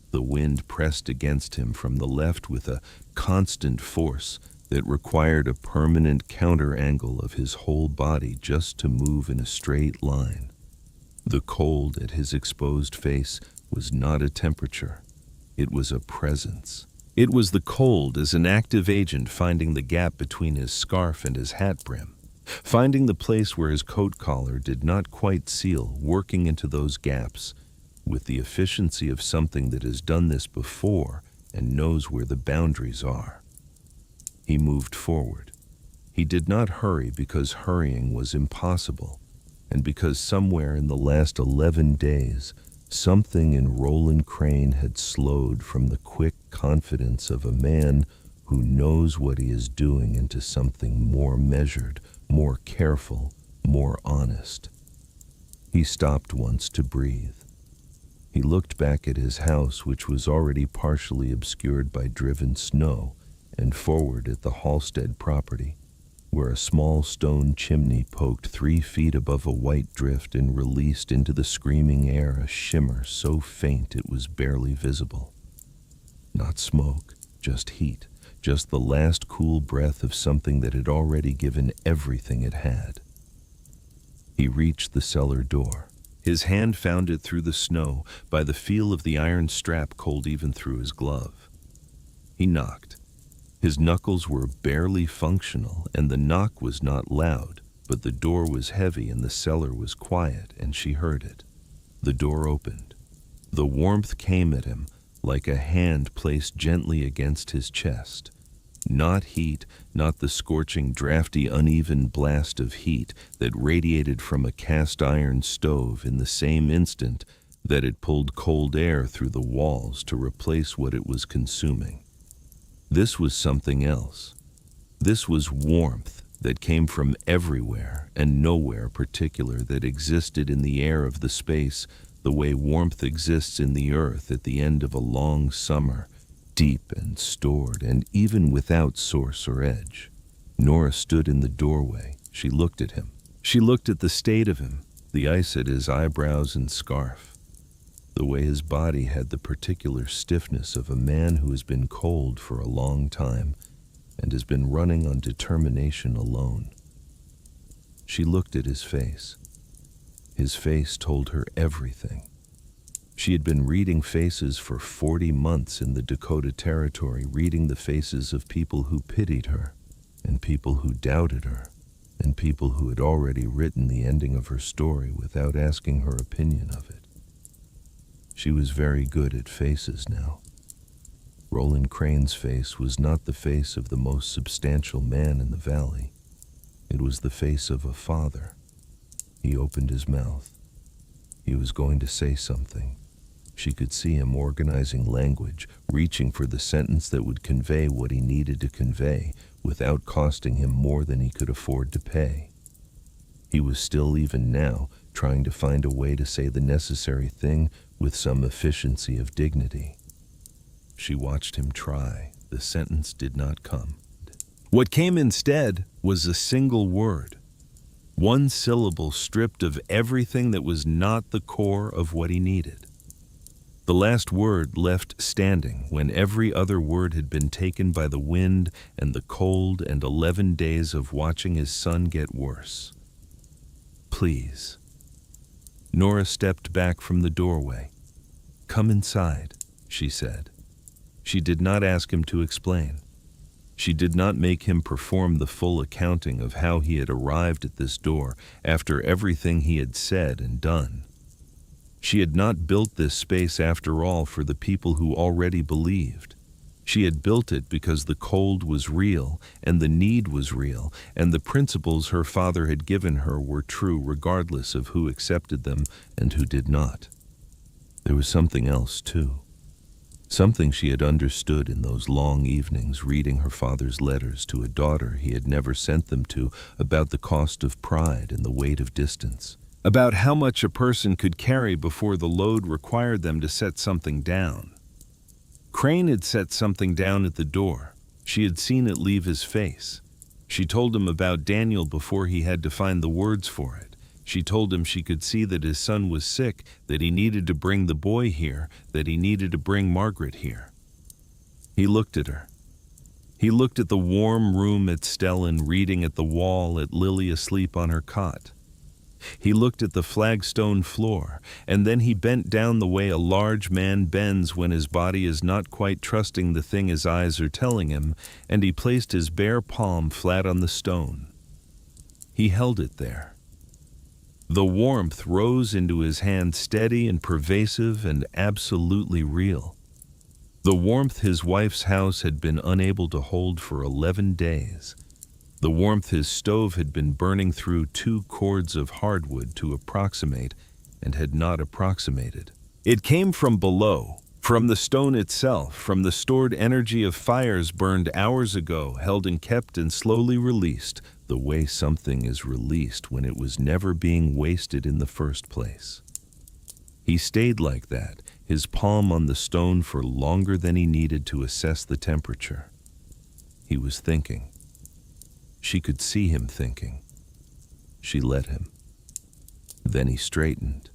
The wind pressed against him from the left with a constant force that required a permanent counter angle of his whole body just to move in a straight line. The cold at his exposed face was not a temperature. It was a presence. It was the cold as an active agent finding the gap between his scarf and his hat brim, finding the place where his coat collar did not quite seal, working into those gaps with the efficiency of something that has done this before and knows where the boundaries are. He moved forward. He did not hurry because hurrying was impossible, and because somewhere in the last 11 days, something in Roland Crane had slowed from the quick confidence of a man who knows what he is doing into something more measured, more careful, more honest. He stopped once to breathe. He looked back at his house, which was already partially obscured by driven snow, and forward at the Halstead property, where a small stone chimney poked 3 feet above a white drift and released into the screaming air a shimmer so faint it was barely visible. Not smoke, just heat, just the last cool breath of something that had already given everything it had. He reached the cellar door. His hand found it through the snow, by the feel of the iron strap cold even through his glove. He knocked. His knuckles were barely functional, and the knock was not loud, but the door was heavy and the cellar was quiet, and she heard it. The door opened. The warmth came at him like a hand placed gently against his chest. Not heat, not the scorching, drafty, uneven blast of heat that radiated from a cast iron stove in the same instant that it pulled cold air through the walls to replace what it was consuming. This was something else. This was warmth that came from everywhere and nowhere particular, that existed in the air of the space the way warmth exists in the earth at the end of a long summer, deep and stored, and even without source or edge. Nora stood in the doorway. She looked at him. She looked at the state of him, the ice at his eyebrows and scarf, the way his body had the particular stiffness of a man who has been cold for a long time and has been running on determination alone. She looked at his face. His face told her everything. She had been reading faces for 40 months in the Dakota Territory, reading the faces of people who pitied her, and people who doubted her, and people who had already written the ending of her story without asking her opinion of it. She was very good at faces now. Roland Crane's face was not the face of the most substantial man in the valley. It was the face of a father. He opened his mouth. He was going to say something. She could see him organizing language, reaching for the sentence that would convey what he needed to convey without costing him more than he could afford to pay. He was still, even now, trying to find a way to say the necessary thing with some efficiency of dignity. She watched him try. The sentence did not come. What came instead was a single word. One syllable stripped of everything that was not the core of what he needed. The last word left standing when every other word had been taken by the wind and the cold and 11 days of watching his son get worse. Please. Nora stepped back from the doorway. Come inside, she said. She did not ask him to explain. She did not make him perform the full accounting of how he had arrived at this door after everything he had said and done. She had not built this space, after all, for the people who already believed. She had built it because the cold was real, and the need was real, and the principles her father had given her were true regardless of who accepted them and who did not. There was something else, too. something she had understood in those long evenings reading her father's letters to a daughter he had never sent them to about the cost of pride and the weight of distance, about how much a person could carry before the load required them to set something down. Crane had set something down at the door. She had seen it leave his face. She told him about Daniel before he had to find the words for it. She told him she could see that his son was sick, that he needed to bring the boy here, that he needed to bring Margaret here. He looked at her. He looked at the warm room at Stellan, reading at the wall, at Lily asleep on her cot. He looked at the flagstone floor, and then he bent down the way a large man bends when his body is not quite trusting the thing his eyes are telling him, and he placed his bare palm flat on the stone. He held it there. The warmth rose into his hand, steady and pervasive and absolutely real. The warmth his wife's house had been unable to hold for 11 days. The warmth his stove had been burning through 2 cords of hardwood to approximate and had not approximated. It came from below, from the stone itself, from the stored energy of fires burned hours ago, held and kept and slowly released, the way something is released when it was never being wasted in the first place. He stayed like that, his palm on the stone for longer than he needed to assess the temperature. He was thinking. She could see him thinking. She let him. Then he straightened.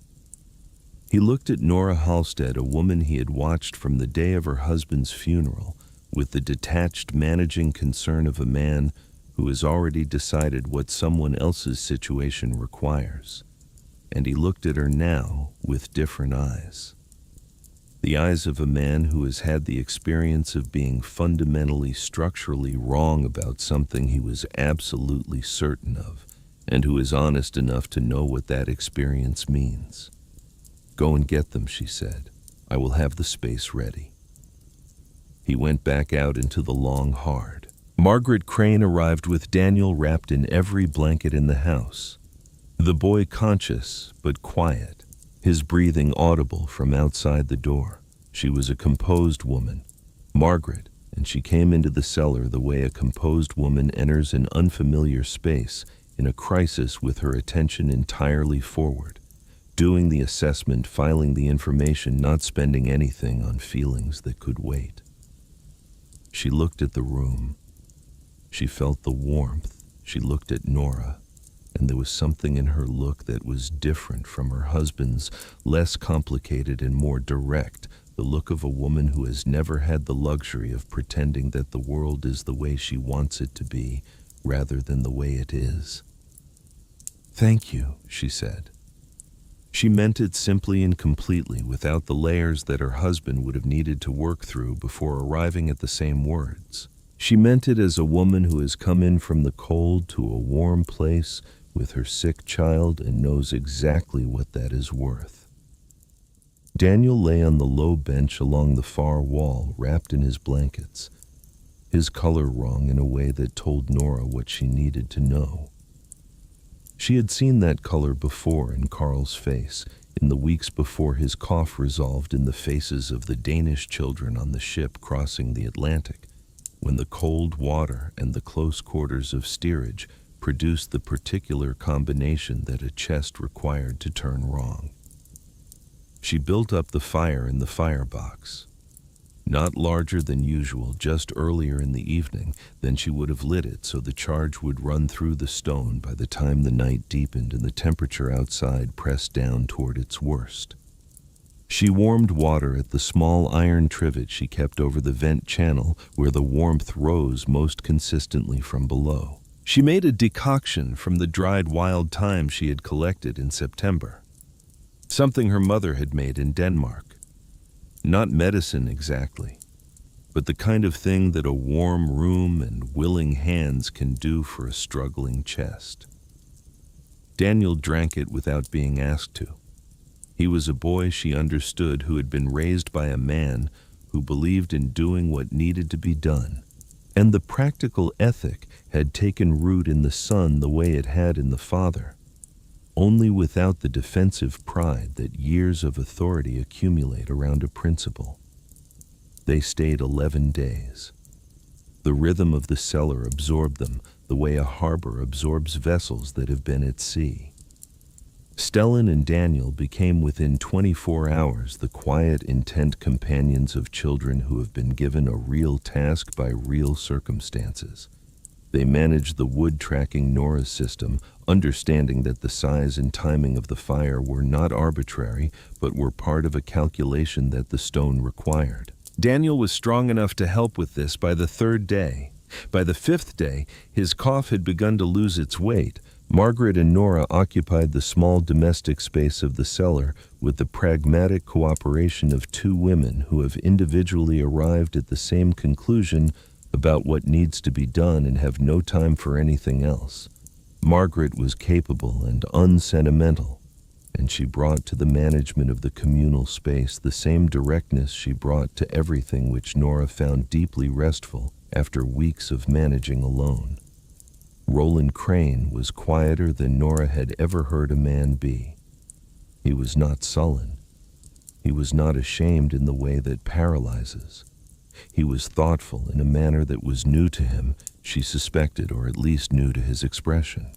He looked at Nora Halstead, a woman he had watched from the day of her husband's funeral, with the detached, managing concern of a man who has already decided what someone else's situation requires. And he looked at her now with different eyes. The eyes of a man who has had the experience of being fundamentally, structurally wrong about something he was absolutely certain of, and who is honest enough to know what that experience means. "Go and get them," she said. "I will have the space ready." He went back out into the long hard. Margaret Crane arrived with Daniel wrapped in every blanket in the house. The boy conscious but quiet, his breathing audible from outside the door. She was a composed woman, Margaret, and she came into the cellar the way a composed woman enters an unfamiliar space in a crisis, with her attention entirely forward, doing the assessment, filing the information, not spending anything on feelings that could wait. She looked at the room. She felt the warmth. She looked at Nora, and there was something in her look that was different from her husband's, less complicated and more direct, the look of a woman who has never had the luxury of pretending that the world is the way she wants it to be, rather than the way it is. "Thank you," she said. She meant it simply and completely, without the layers that her husband would have needed to work through before arriving at the same words. She meant it as a woman who has come in from the cold to a warm place with her sick child and knows exactly what that is worth. Daniel lay on the low bench along the far wall, wrapped in his blankets, his color wrong in a way that told Nora what she needed to know. She had seen that color before in Carl's face, in the weeks before his cough resolved in the faces of the Danish children on the ship crossing the Atlantic, when the cold water and the close quarters of steerage produced the particular combination that a chest required to turn wrong. She built up the fire in the firebox. Not larger than usual, just earlier in the evening than she would have lit it so the charge would run through the stone by the time the night deepened and the temperature outside pressed down toward its worst. She warmed water at the small iron trivet she kept over the vent channel where the warmth rose most consistently from below. She made a decoction from the dried wild thyme she had collected in September, something her mother had made in Denmark. Not medicine exactly, but the kind of thing that a warm room and willing hands can do for a struggling chest. Daniel drank it without being asked to. He was a boy, she understood, who had been raised by a man who believed in doing what needed to be done, and the practical ethic had taken root in the son the way it had in the father, only without the defensive pride that years of authority accumulate around a principle. They stayed 11 days. The rhythm of the cellar absorbed them the way a harbor absorbs vessels that have been at sea. Stellan and Daniel became within 24 hours the quiet, intent companions of children who have been given a real task by real circumstances. They managed the wood tracking Nora's system, understanding that the size and timing of the fire were not arbitrary, but were part of a calculation that the stone required. Daniel was strong enough to help with this by the 3rd day. By the 5th day, his cough had begun to lose its weight. Margaret and Nora occupied the small domestic space of the cellar with the pragmatic cooperation of 2 women who have individually arrived at the same conclusion about what needs to be done and have no time for anything else. Margaret was capable and unsentimental, and she brought to the management of the communal space the same directness she brought to everything which Nora found deeply restful after weeks of managing alone. Roland Crane was quieter than Nora had ever heard a man be. He was not sullen. He was not ashamed in the way that paralyzes. He was thoughtful in a manner that was new to him, she suspected, or at least new to his expression.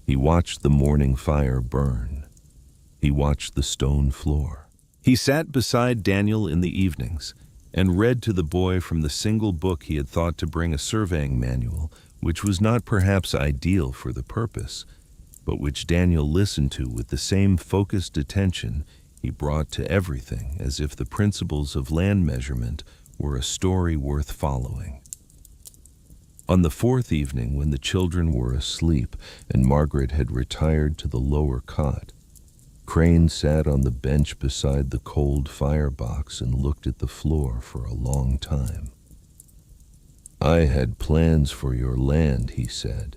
He watched the morning fire burn. He watched the stone floor. He sat beside Daniel in the evenings and read to the boy from the single book he had thought to bring, a surveying manual, which was not perhaps ideal for the purpose, but which Daniel listened to with the same focused attention he brought to everything, as if the principles of land measurement were a story worth following. On the 4th evening, when the children were asleep and Margaret had retired to the lower cot, Crane sat on the bench beside the cold firebox and looked at the floor for a long time. "I had plans for your land," he said.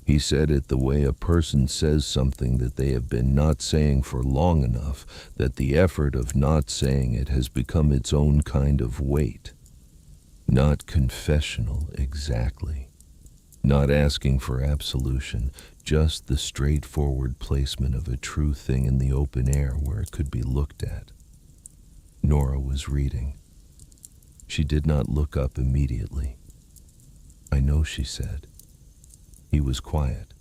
He said it the way a person says something that they have been not saying for long enough that the effort of not saying it has become its own kind of weight. Not confessional exactly. Not asking for absolution, just the straightforward placement of a true thing in the open air where it could be looked at. Nora was reading. She did not look up immediately. "I know," she said. He was quiet.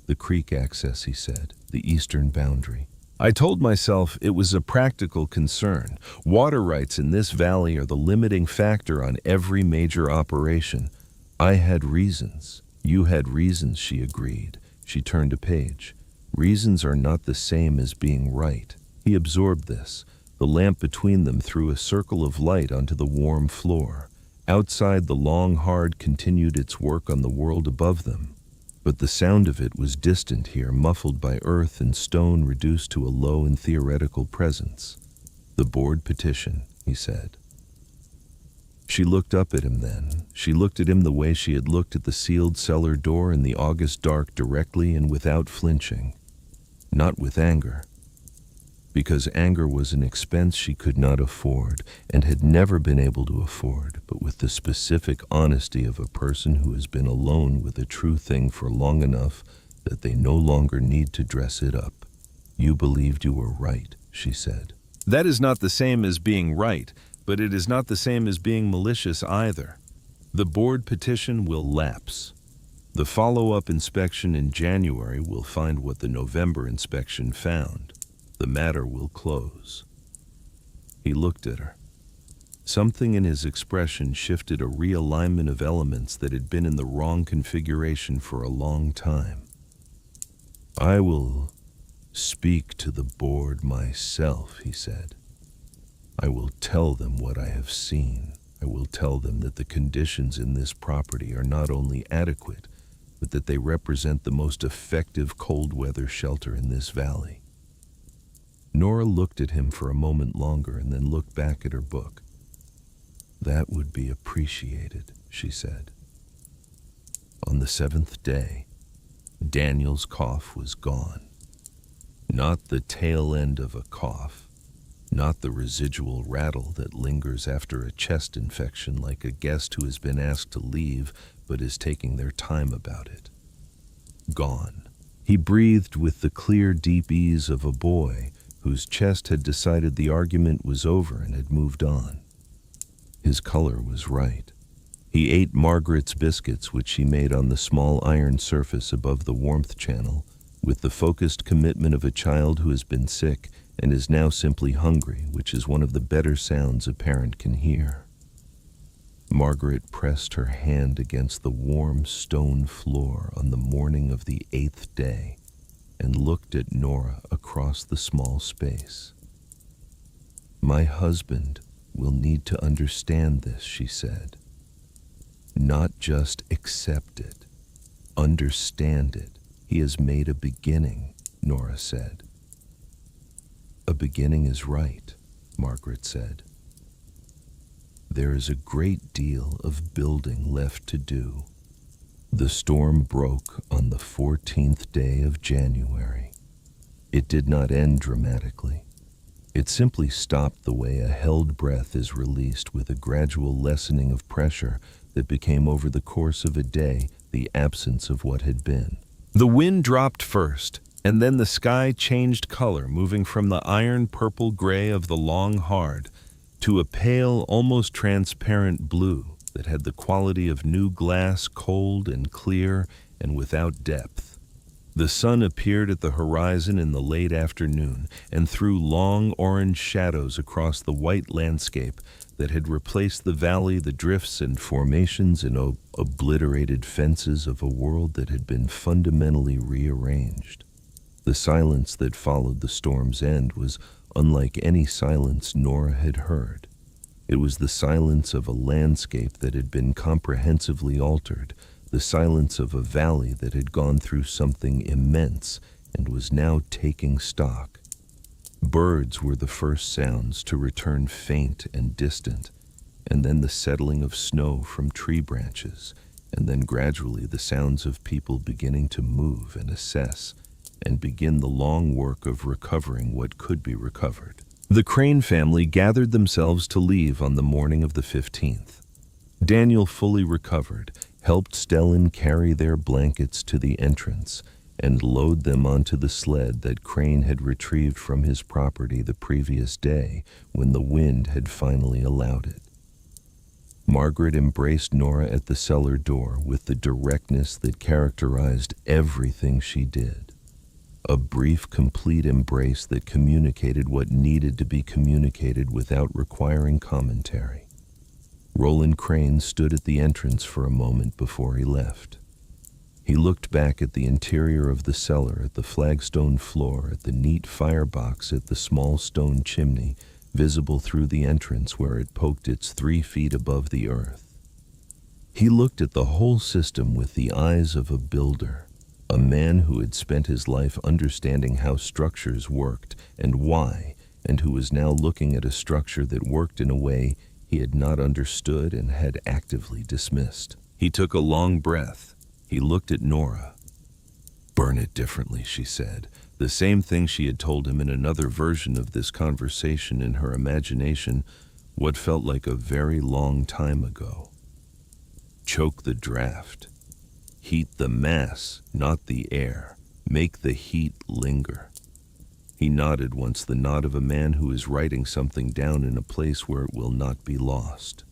"The creek access," he said, "the eastern boundary." I told myself it was a practical concern. Water rights in this valley are the limiting factor on every major operation. I had reasons. You had reasons, she agreed. She turned a page. Reasons are not the same as being right. He absorbed this. The lamp between them threw a circle of light onto the warm floor. Outside, the long hard continued its work on the world above them. But the sound of it was distant here, muffled by earth and stone reduced to a low and theoretical presence. "The board petition," he said. She looked up at him then. She looked at him the way she had looked at the sealed cellar door in the August dark, directly and without flinching. Not with anger. Because anger was an expense she could not afford and had never been able to afford, but with the specific honesty of a person who has been alone with a true thing for long enough that they no longer need to dress it up. "You believed you were right," she said. "That is not the same as being right, but it is not the same as being malicious either. The board petition will lapse. The follow-up inspection in January will find what the November inspection found. The matter will close." He looked at her. Something in his expression shifted a realignment of elements that had been in the wrong configuration for a long time. "I will speak to the board myself," he said. "I will tell them what I have seen. I will tell them that the conditions in this property are not only adequate, but that they represent the most effective cold weather shelter in this valley." Nora looked at him for a moment longer and then looked back at her book. "That would be appreciated," she said. On the 7th day, Daniel's cough was gone. Not the tail end of a cough, not the residual rattle that lingers after a chest infection like a guest who has been asked to leave but is taking their time about it. Gone. He breathed with the clear, deep ease of a boy whose chest had decided the argument was over and had moved on. His color was right. He ate Margaret's biscuits, which she made on the small iron surface above the warmth channel, with the focused commitment of a child who has been sick and is now simply hungry, which is one of the better sounds a parent can hear. Margaret pressed her hand against the warm stone floor on the morning of the 8th day and looked at Nora across the small space. "My husband will need to understand this," she said. "Not just accept it, understand it. He has made a beginning," Nora said. "A beginning is right," Margaret said. "There is a great deal of building left to do." The storm broke on the 14th day of January. It did not end dramatically. It simply stopped the way a held breath is released, with a gradual lessening of pressure that became over the course of a day the absence of what had been. The wind dropped first, and then the sky changed color, moving from the iron purple gray of the long hard to a pale, almost transparent blue that had the quality of new glass, cold and clear and without depth. The sun appeared at the horizon in the late afternoon and threw long orange shadows across the white landscape that had replaced the valley, the drifts and formations and obliterated fences of a world that had been fundamentally rearranged. The silence that followed the storm's end was unlike any silence Nora had heard. It was the silence of a landscape that had been comprehensively altered, the silence of a valley that had gone through something immense and was now taking stock. Birds were the first sounds to return, faint and distant, and then the settling of snow from tree branches, and then gradually the sounds of people beginning to move and assess and begin the long work of recovering what could be recovered. The Crane family gathered themselves to leave on the morning of the 15th. Daniel, fully recovered, helped Stellan carry their blankets to the entrance and load them onto the sled that Crane had retrieved from his property the previous day when the wind had finally allowed it. Margaret embraced Nora at the cellar door with the directness that characterized everything she did. A brief, complete embrace that communicated what needed to be communicated without requiring commentary. Roland Crane stood at the entrance for a moment before he left. He looked back at the interior of the cellar, at the flagstone floor, at the neat firebox, at the small stone chimney visible through the entrance where it poked its 3 feet above the earth. He looked at the whole system with the eyes of a builder, a man who had spent his life understanding how structures worked and why, and who was now looking at a structure that worked in a way he had not understood and had actively dismissed. He took a long breath. He looked at Nora. "Burn it differently," she said, the same thing she had told him in another version of this conversation in her imagination, what felt like a very long time ago. "Choke the draft. Heat the mass, not the air. Make the heat linger." He nodded once, the nod of a man who is writing something down in a place where it will not be lost.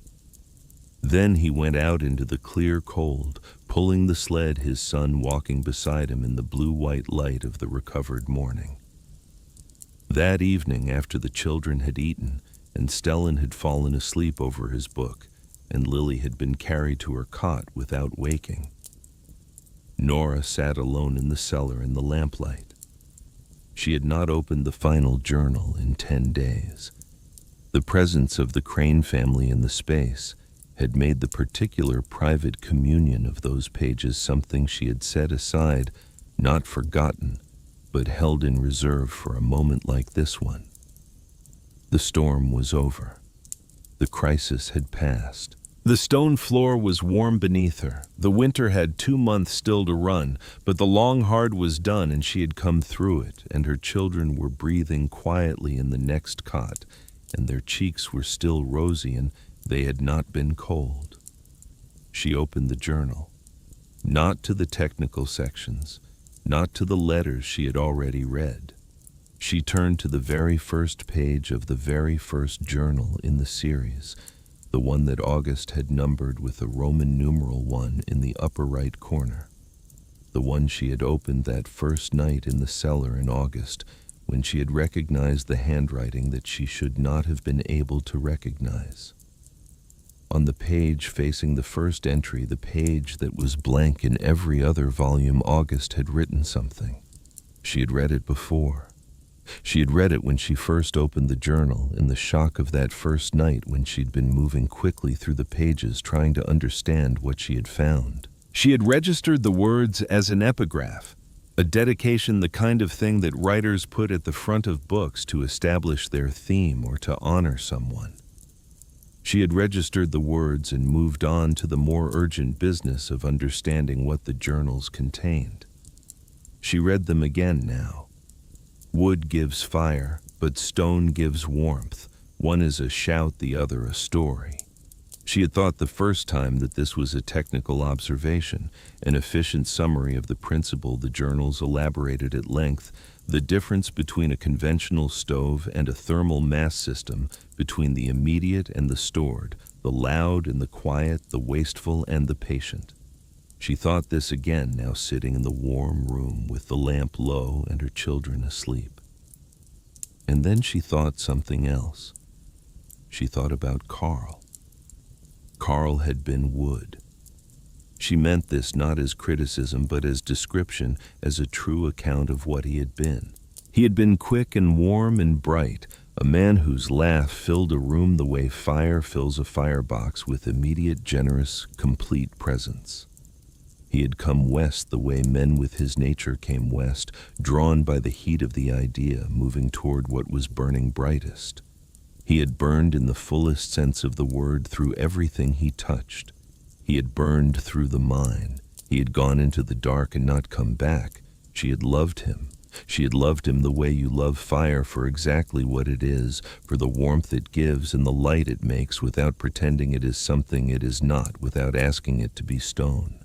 Then he went out into the clear cold, pulling the sled, his son walking beside him in the blue-white light of the recovered morning. That evening, after the children had eaten, and Stellan had fallen asleep over his book, and Lily had been carried to her cot without waking, Nora sat alone in the cellar in the lamplight. She had not opened the final journal in 10 days. The presence of the Crane family in the space had made the particular private communion of those pages something she had set aside, not forgotten, but held in reserve for a moment like this one. The storm was over. The crisis had passed. The stone floor was warm beneath her. The winter had 2 months still to run, but the long hard was done and she had come through it, and her children were breathing quietly in the next cot, and their cheeks were still rosy and they had not been cold. She opened the journal, not to the technical sections, not to the letters she had already read. She turned to the very first page of the very first journal in the series, the one that August had numbered with a Roman numeral 1 in the upper right corner, the one she had opened that first night in the cellar in August, when she had recognized the handwriting that she should not have been able to recognize. On the page facing the first entry, the page that was blank in every other volume, August had written something. She had read it before. She had read it when she first opened the journal, in the shock of that first night when she'd been moving quickly through the pages trying to understand what she had found. She had registered the words as an epigraph, a dedication, the kind of thing that writers put at the front of books to establish their theme or to honor someone. She had registered the words and moved on to the more urgent business of understanding what the journals contained. She read them again now. Wood gives fire, but stone gives warmth. One is a shout, the other a story. She had thought the first time that this was a technical observation, an efficient summary of the principle the journals elaborated at length, the difference between a conventional stove and a thermal mass system, between the immediate and the stored, the loud and the quiet, the wasteful and the patient. She thought this again, now sitting in the warm room with the lamp low and her children asleep. And then she thought something else. She thought about Carl. Carl had been wood. She meant this not as criticism but as description, as a true account of what he had been. He had been quick and warm and bright, a man whose laugh filled a room the way fire fills a firebox, with immediate, generous, complete presence. He had come west the way men with his nature came west, drawn by the heat of the idea, moving toward what was burning brightest. He had burned in the fullest sense of the word through everything he touched. He had burned through the mine. He had gone into the dark and not come back. She had loved him. She had loved him the way you love fire, for exactly what it is, for the warmth it gives and the light it makes, without pretending it is something it is not, without asking it to be stone.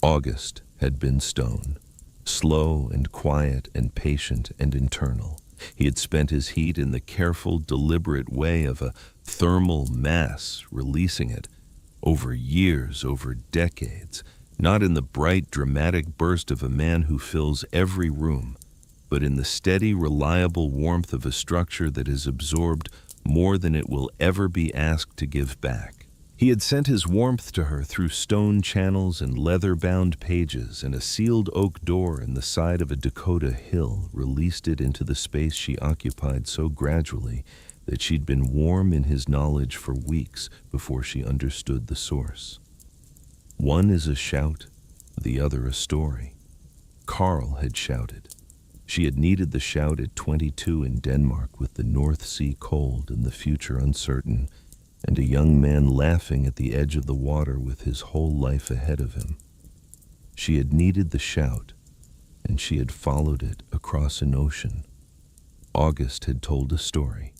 August had been stone, slow and quiet and patient and internal. He had spent his heat in the careful, deliberate way of a thermal mass, releasing it over years, over decades, not in the bright, dramatic burst of a man who fills every room, but in the steady, reliable warmth of a structure that has absorbed more than it will ever be asked to give back. He had sent his warmth to her through stone channels and leather-bound pages, and a sealed oak door in the side of a Dakota hill released it into the space she occupied so gradually that she'd been warm in his knowledge for weeks before she understood the source. One is a shout, the other a story. Carl had shouted. She had needed the shout at 22 in Denmark, with the North Sea cold and the future uncertain, and a young man laughing at the edge of the water with his whole life ahead of him. She had needed the shout, and she had followed it across an ocean. August had told a story.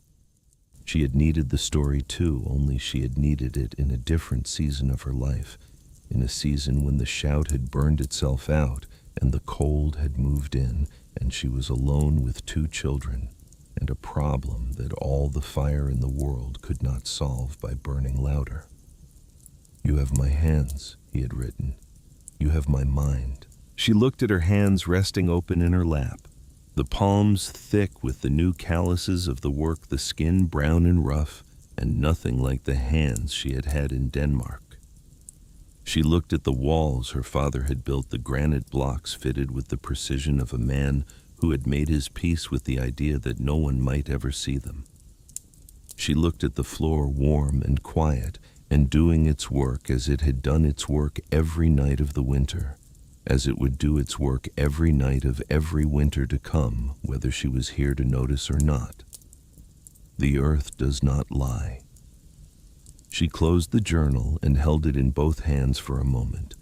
She had needed the story too, only she had needed it in a different season of her life, in a season when the shout had burned itself out and the cold had moved in, and she was alone with 2 children, and a problem that all the fire in the world could not solve by burning louder. "You have my hands," he had written. "You have my mind." She looked at her hands resting open in her lap, the palms thick with the new calluses of the work, the skin brown and rough, and nothing like the hands she had had in Denmark. She looked at the walls her father had built, the granite blocks fitted with the precision of a man who had made his peace with the idea that no one might ever see them. She looked at the floor, warm and quiet, and doing its work as it had done its work every night of the winter, as it would do its work every night of every winter to come, whether she was here to notice or not. The earth does not lie. She closed the journal and held it in both hands for a moment.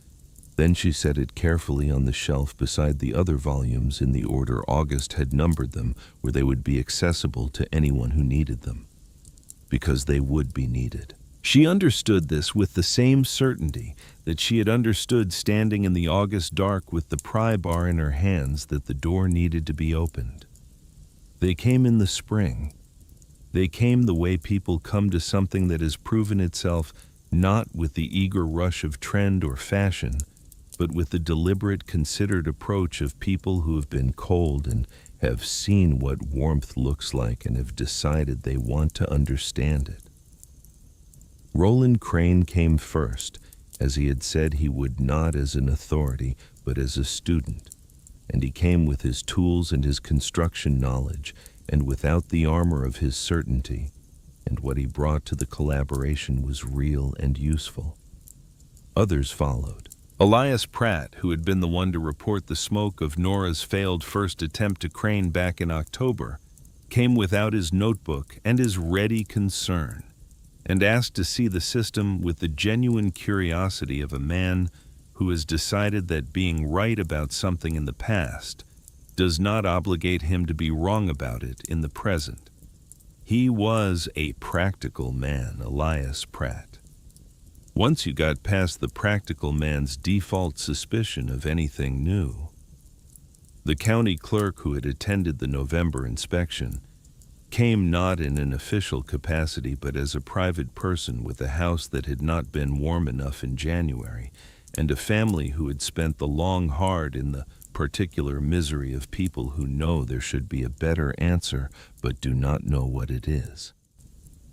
Then she set it carefully on the shelf beside the other volumes in the order August had numbered them, where they would be accessible to anyone who needed them. Because they would be needed. She understood this with the same certainty that she had understood standing in the August dark with the pry bar in her hands, that the door needed to be opened. They came in the spring. They came the way people come to something that has proven itself not with the eager rush of trend or fashion, but with the deliberate, considered approach of people who have been cold and have seen what warmth looks like and have decided they want to understand it. Roland Crane came first, as he had said he would, not as an authority, but as a student. And he came with his tools and his construction knowledge, and without the armor of his certainty, and what he brought to the collaboration was real and useful. Others followed. Elias Pratt, who had been the one to report the smoke of Nora's failed first attempt to crane back in October, came without his notebook and his ready concern, and asked to see the system with the genuine curiosity of a man who has decided that being right about something in the past does not obligate him to be wrong about it in the present. He was a practical man, Elias Pratt. Once you got past the practical man's default suspicion of anything new. The county clerk who had attended the November inspection came not in an official capacity but as a private person with a house that had not been warm enough in January, and a family who had spent the long hard in the particular misery of people who know there should be a better answer but do not know what it is.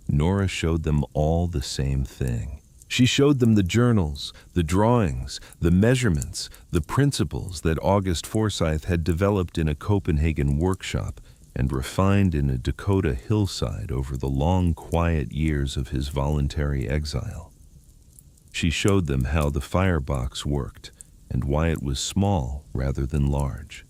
Nora showed them all the same thing. She showed them the journals, the drawings, the measurements, the principles that August Forsyth had developed in a Copenhagen workshop and refined in a Dakota hillside over the long, quiet years of his voluntary exile. She showed them how the firebox worked and why it was small rather than large.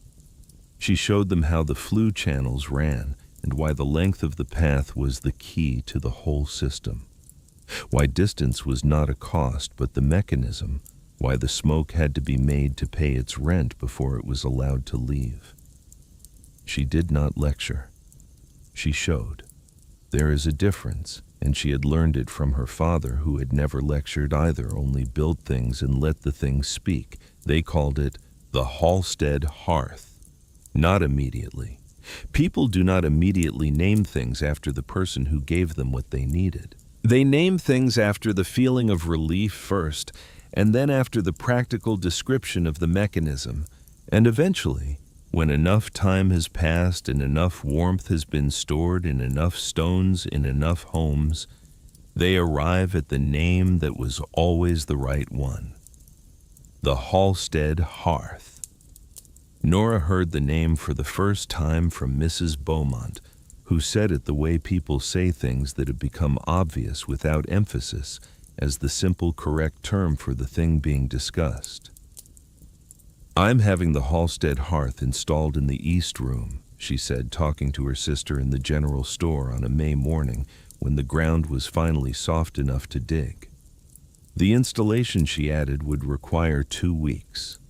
She showed them how the flue channels ran and why the length of the path was the key to the whole system. Why distance was not a cost but the mechanism, why the smoke had to be made to pay its rent before it was allowed to leave. She did not lecture. She showed. There is a difference, and she had learned it from her father, who had never lectured either, only built things and let the things speak. They called it the Halstead hearth. Not immediately. People do not immediately name things after the person who gave them what they needed. They name things after the feeling of relief first, and then after the practical description of the mechanism, and eventually, when enough time has passed and enough warmth has been stored in enough stones in enough homes, they arrive at the name that was always the right one. The Halstead hearth. Nora heard the name for the first time from Mrs. Beaumont, who said it the way people say things that have become obvious without emphasis as the simple correct term for the thing being discussed. "I'm having the Halstead hearth installed in the East Room," she said, talking to her sister in the general store on a May morning when the ground was finally soft enough to dig. The installation, she added, would require 2 weeks.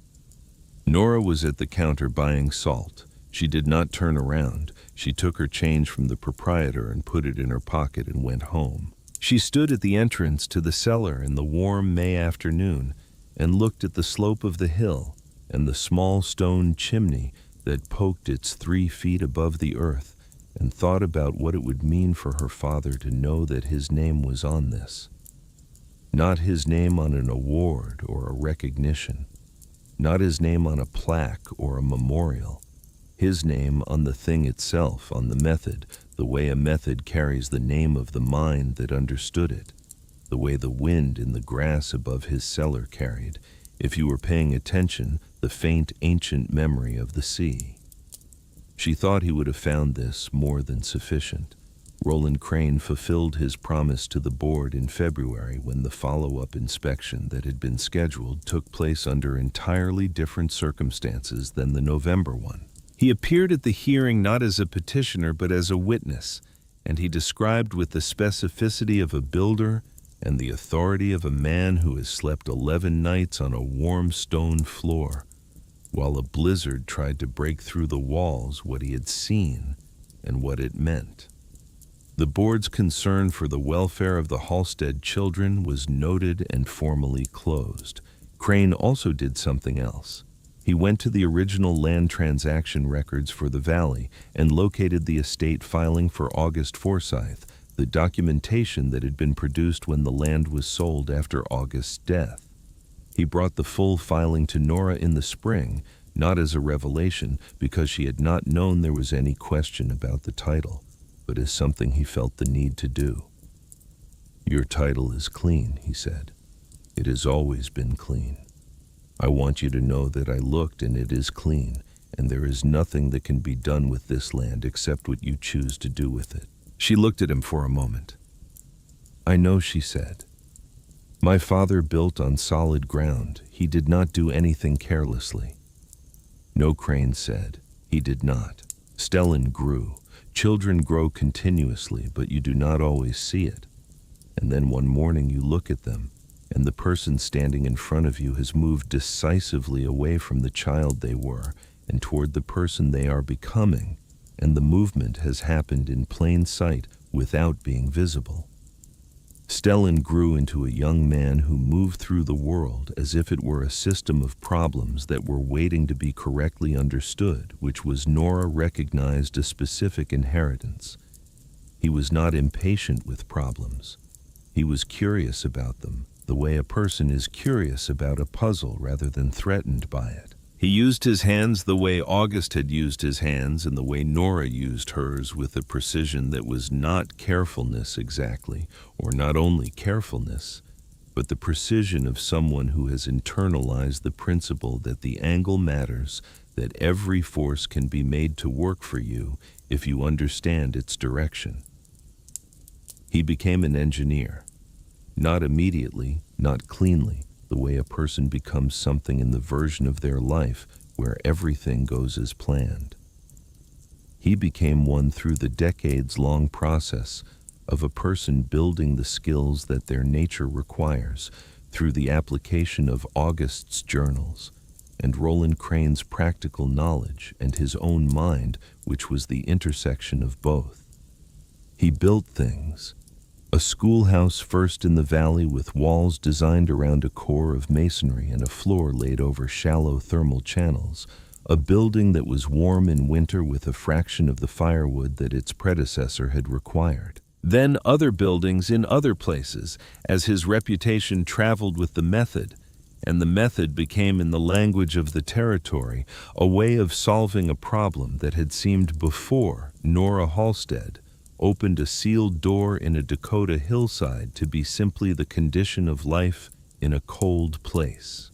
Nora was at the counter buying salt. She did not turn around. She took her change from the proprietor and put it in her pocket and went home. She stood at the entrance to the cellar in the warm May afternoon and looked at the slope of the hill and the small stone chimney that poked its 3 feet above the earth, and thought about what it would mean for her father to know that his name was on this. Not his name on an award or a recognition, not his name on a plaque or a memorial, his name on the thing itself, on the method, the way a method carries the name of the mind that understood it, the way the wind in the grass above his cellar carried, if you were paying attention, the faint ancient memory of the sea. She thought he would have found this more than sufficient. Roland Crane fulfilled his promise to the board in February when the follow-up inspection that had been scheduled took place under entirely different circumstances than the November one. He appeared at the hearing not as a petitioner but as a witness, and he described with the specificity of a builder and the authority of a man who has slept 11 nights on a warm stone floor, while a blizzard tried to break through the walls, what he had seen and what it meant. The board's concern for the welfare of the Halstead children was noted and formally closed. Crane also did something else. He went to the original land transaction records for the valley and located the estate filing for August Forsyth, the documentation that had been produced when the land was sold after August's death. He brought the full filing to Nora in the spring, not as a revelation because she had not known there was any question about the title, but as something he felt the need to do. "Your title is clean," he said. "It has always been clean. I want you to know that I looked and it is clean, and there is nothing that can be done with this land except what you choose to do with it." She looked at him for a moment. "I know," she said. "My father built on solid ground. He did not do anything carelessly." "No," Crane said. "He did not. Stellan grew. Children grow continuously, but you do not always see it. And then one morning you look at them, and the person standing in front of you has moved decisively away from the child they were and toward the person they are becoming, and the movement has happened in plain sight without being visible. Stellan grew into a young man who moved through the world as if it were a system of problems that were waiting to be correctly understood, which was Nora recognized a specific inheritance. He was not impatient with problems. He was curious about them, the way a person is curious about a puzzle rather than threatened by it. He used his hands the way August had used his hands and the way Nora used hers, with a precision that was not carefulness exactly, or not only carefulness, but the precision of someone who has internalized the principle that the angle matters, that every force can be made to work for you if you understand its direction. He became an engineer. Not immediately, not cleanly, the way a person becomes something in the version of their life where everything goes as planned. He became one through the decades-long process of a person building the skills that their nature requires through the application of August's journals and Roland Crane's practical knowledge and his own mind, which was the intersection of both. He built things. A schoolhouse first in the valley with walls designed around a core of masonry and a floor laid over shallow thermal channels, a building that was warm in winter with a fraction of the firewood that its predecessor had required. Then other buildings in other places, as his reputation traveled with the method, and the method became, in the language of the territory, a way of solving a problem that had seemed before Nora Halstead opened a sealed door in a Dakota hillside to be simply the condition of life in a cold place.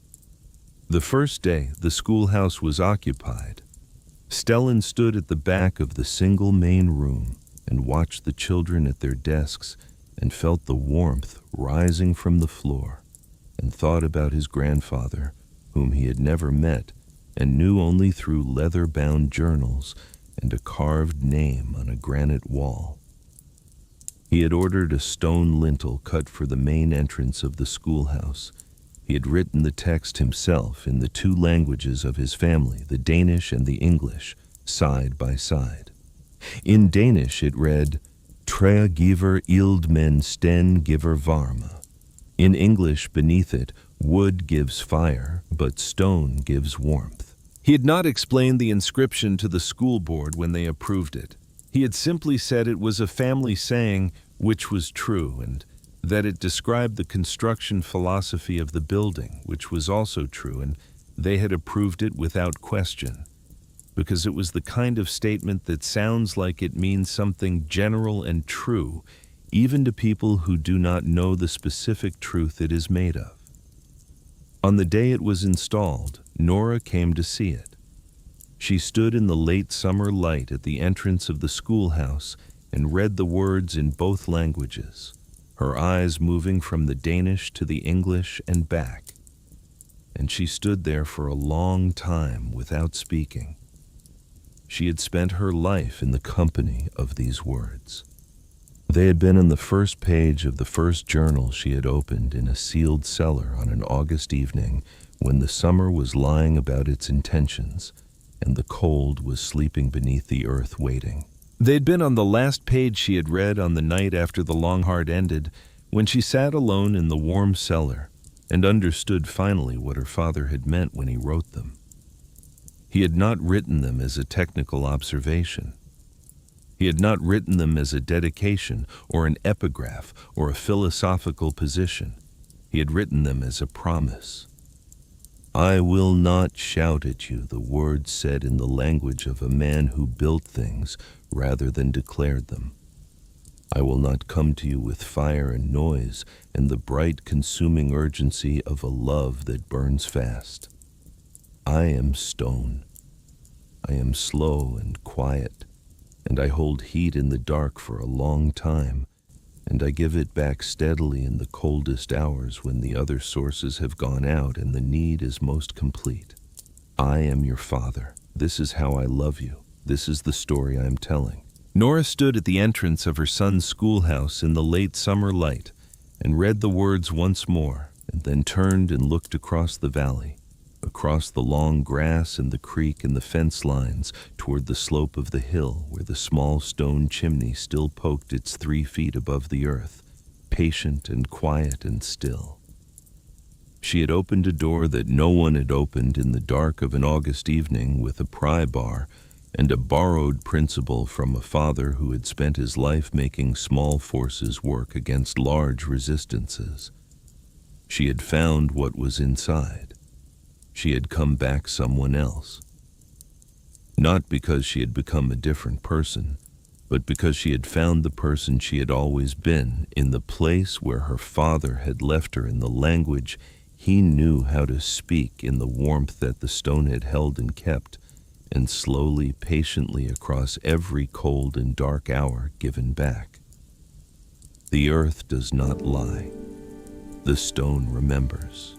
The first day the schoolhouse was occupied, Stellan stood at the back of the single main room and watched the children at their desks and felt the warmth rising from the floor and thought about his grandfather, whom he had never met and knew only through leather-bound journals and a carved name on a granite wall. He had ordered a stone lintel cut for the main entrance of the schoolhouse. He had written the text himself in the two languages of his family, the Danish and the English, side by side. In Danish it read, "Træ giver ild men sten giver varme." In English, beneath it, "Wood gives fire, but stone gives warmth." He had not explained the inscription to the school board when they approved it. He had simply said it was a family saying, which was true, and that it described the construction philosophy of the building, which was also true, and they had approved it without question, because it was the kind of statement that sounds like it means something general and true, even to people who do not know the specific truth it is made of. On the day it was installed, Nora came to see it. She stood in the late summer light at the entrance of the schoolhouse and read the words in both languages, her eyes moving from the Danish to the English and back. And she stood there for a long time without speaking. She had spent her life in the company of these words. They had been on the first page of the first journal she had opened in a sealed cellar on an August evening when the summer was lying about its intentions and the cold was sleeping beneath the earth waiting. They'd been on the last page she had read on the night after the long hard ended, when she sat alone in the warm cellar and understood finally what her father had meant when he wrote them. He had not written them as a technical observation. He had not written them as a dedication or an epigraph or a philosophical position. He had written them as a promise. I will not shout at you, the words said in the language of a man who built things rather than declared them. I will not come to you with fire and noise and the bright consuming urgency of a love that burns fast. I am stone. I am slow and quiet, and I hold heat in the dark for a long time, and I give it back steadily in the coldest hours when the other sources have gone out and the need is most complete. I am your father. This is how I love you. This is the story I am telling. Nora stood at the entrance of her son's schoolhouse in the late summer light and read the words once more, and then turned and looked across the valley, across the long grass and the creek and the fence lines toward the slope of the hill where the small stone chimney still poked its 3 feet above the earth, patient and quiet and still. She had opened a door that no one had opened in the dark of an August evening with a pry bar and a borrowed principle from a father who had spent his life making small forces work against large resistances. She had found what was inside. She had come back someone else. Not because she had become a different person, but because she had found the person she had always been in the place where her father had left her, in the language he knew how to speak, in the warmth that the stone had held and kept, and slowly, patiently across every cold and dark hour given back. The earth does not lie. The stone remembers.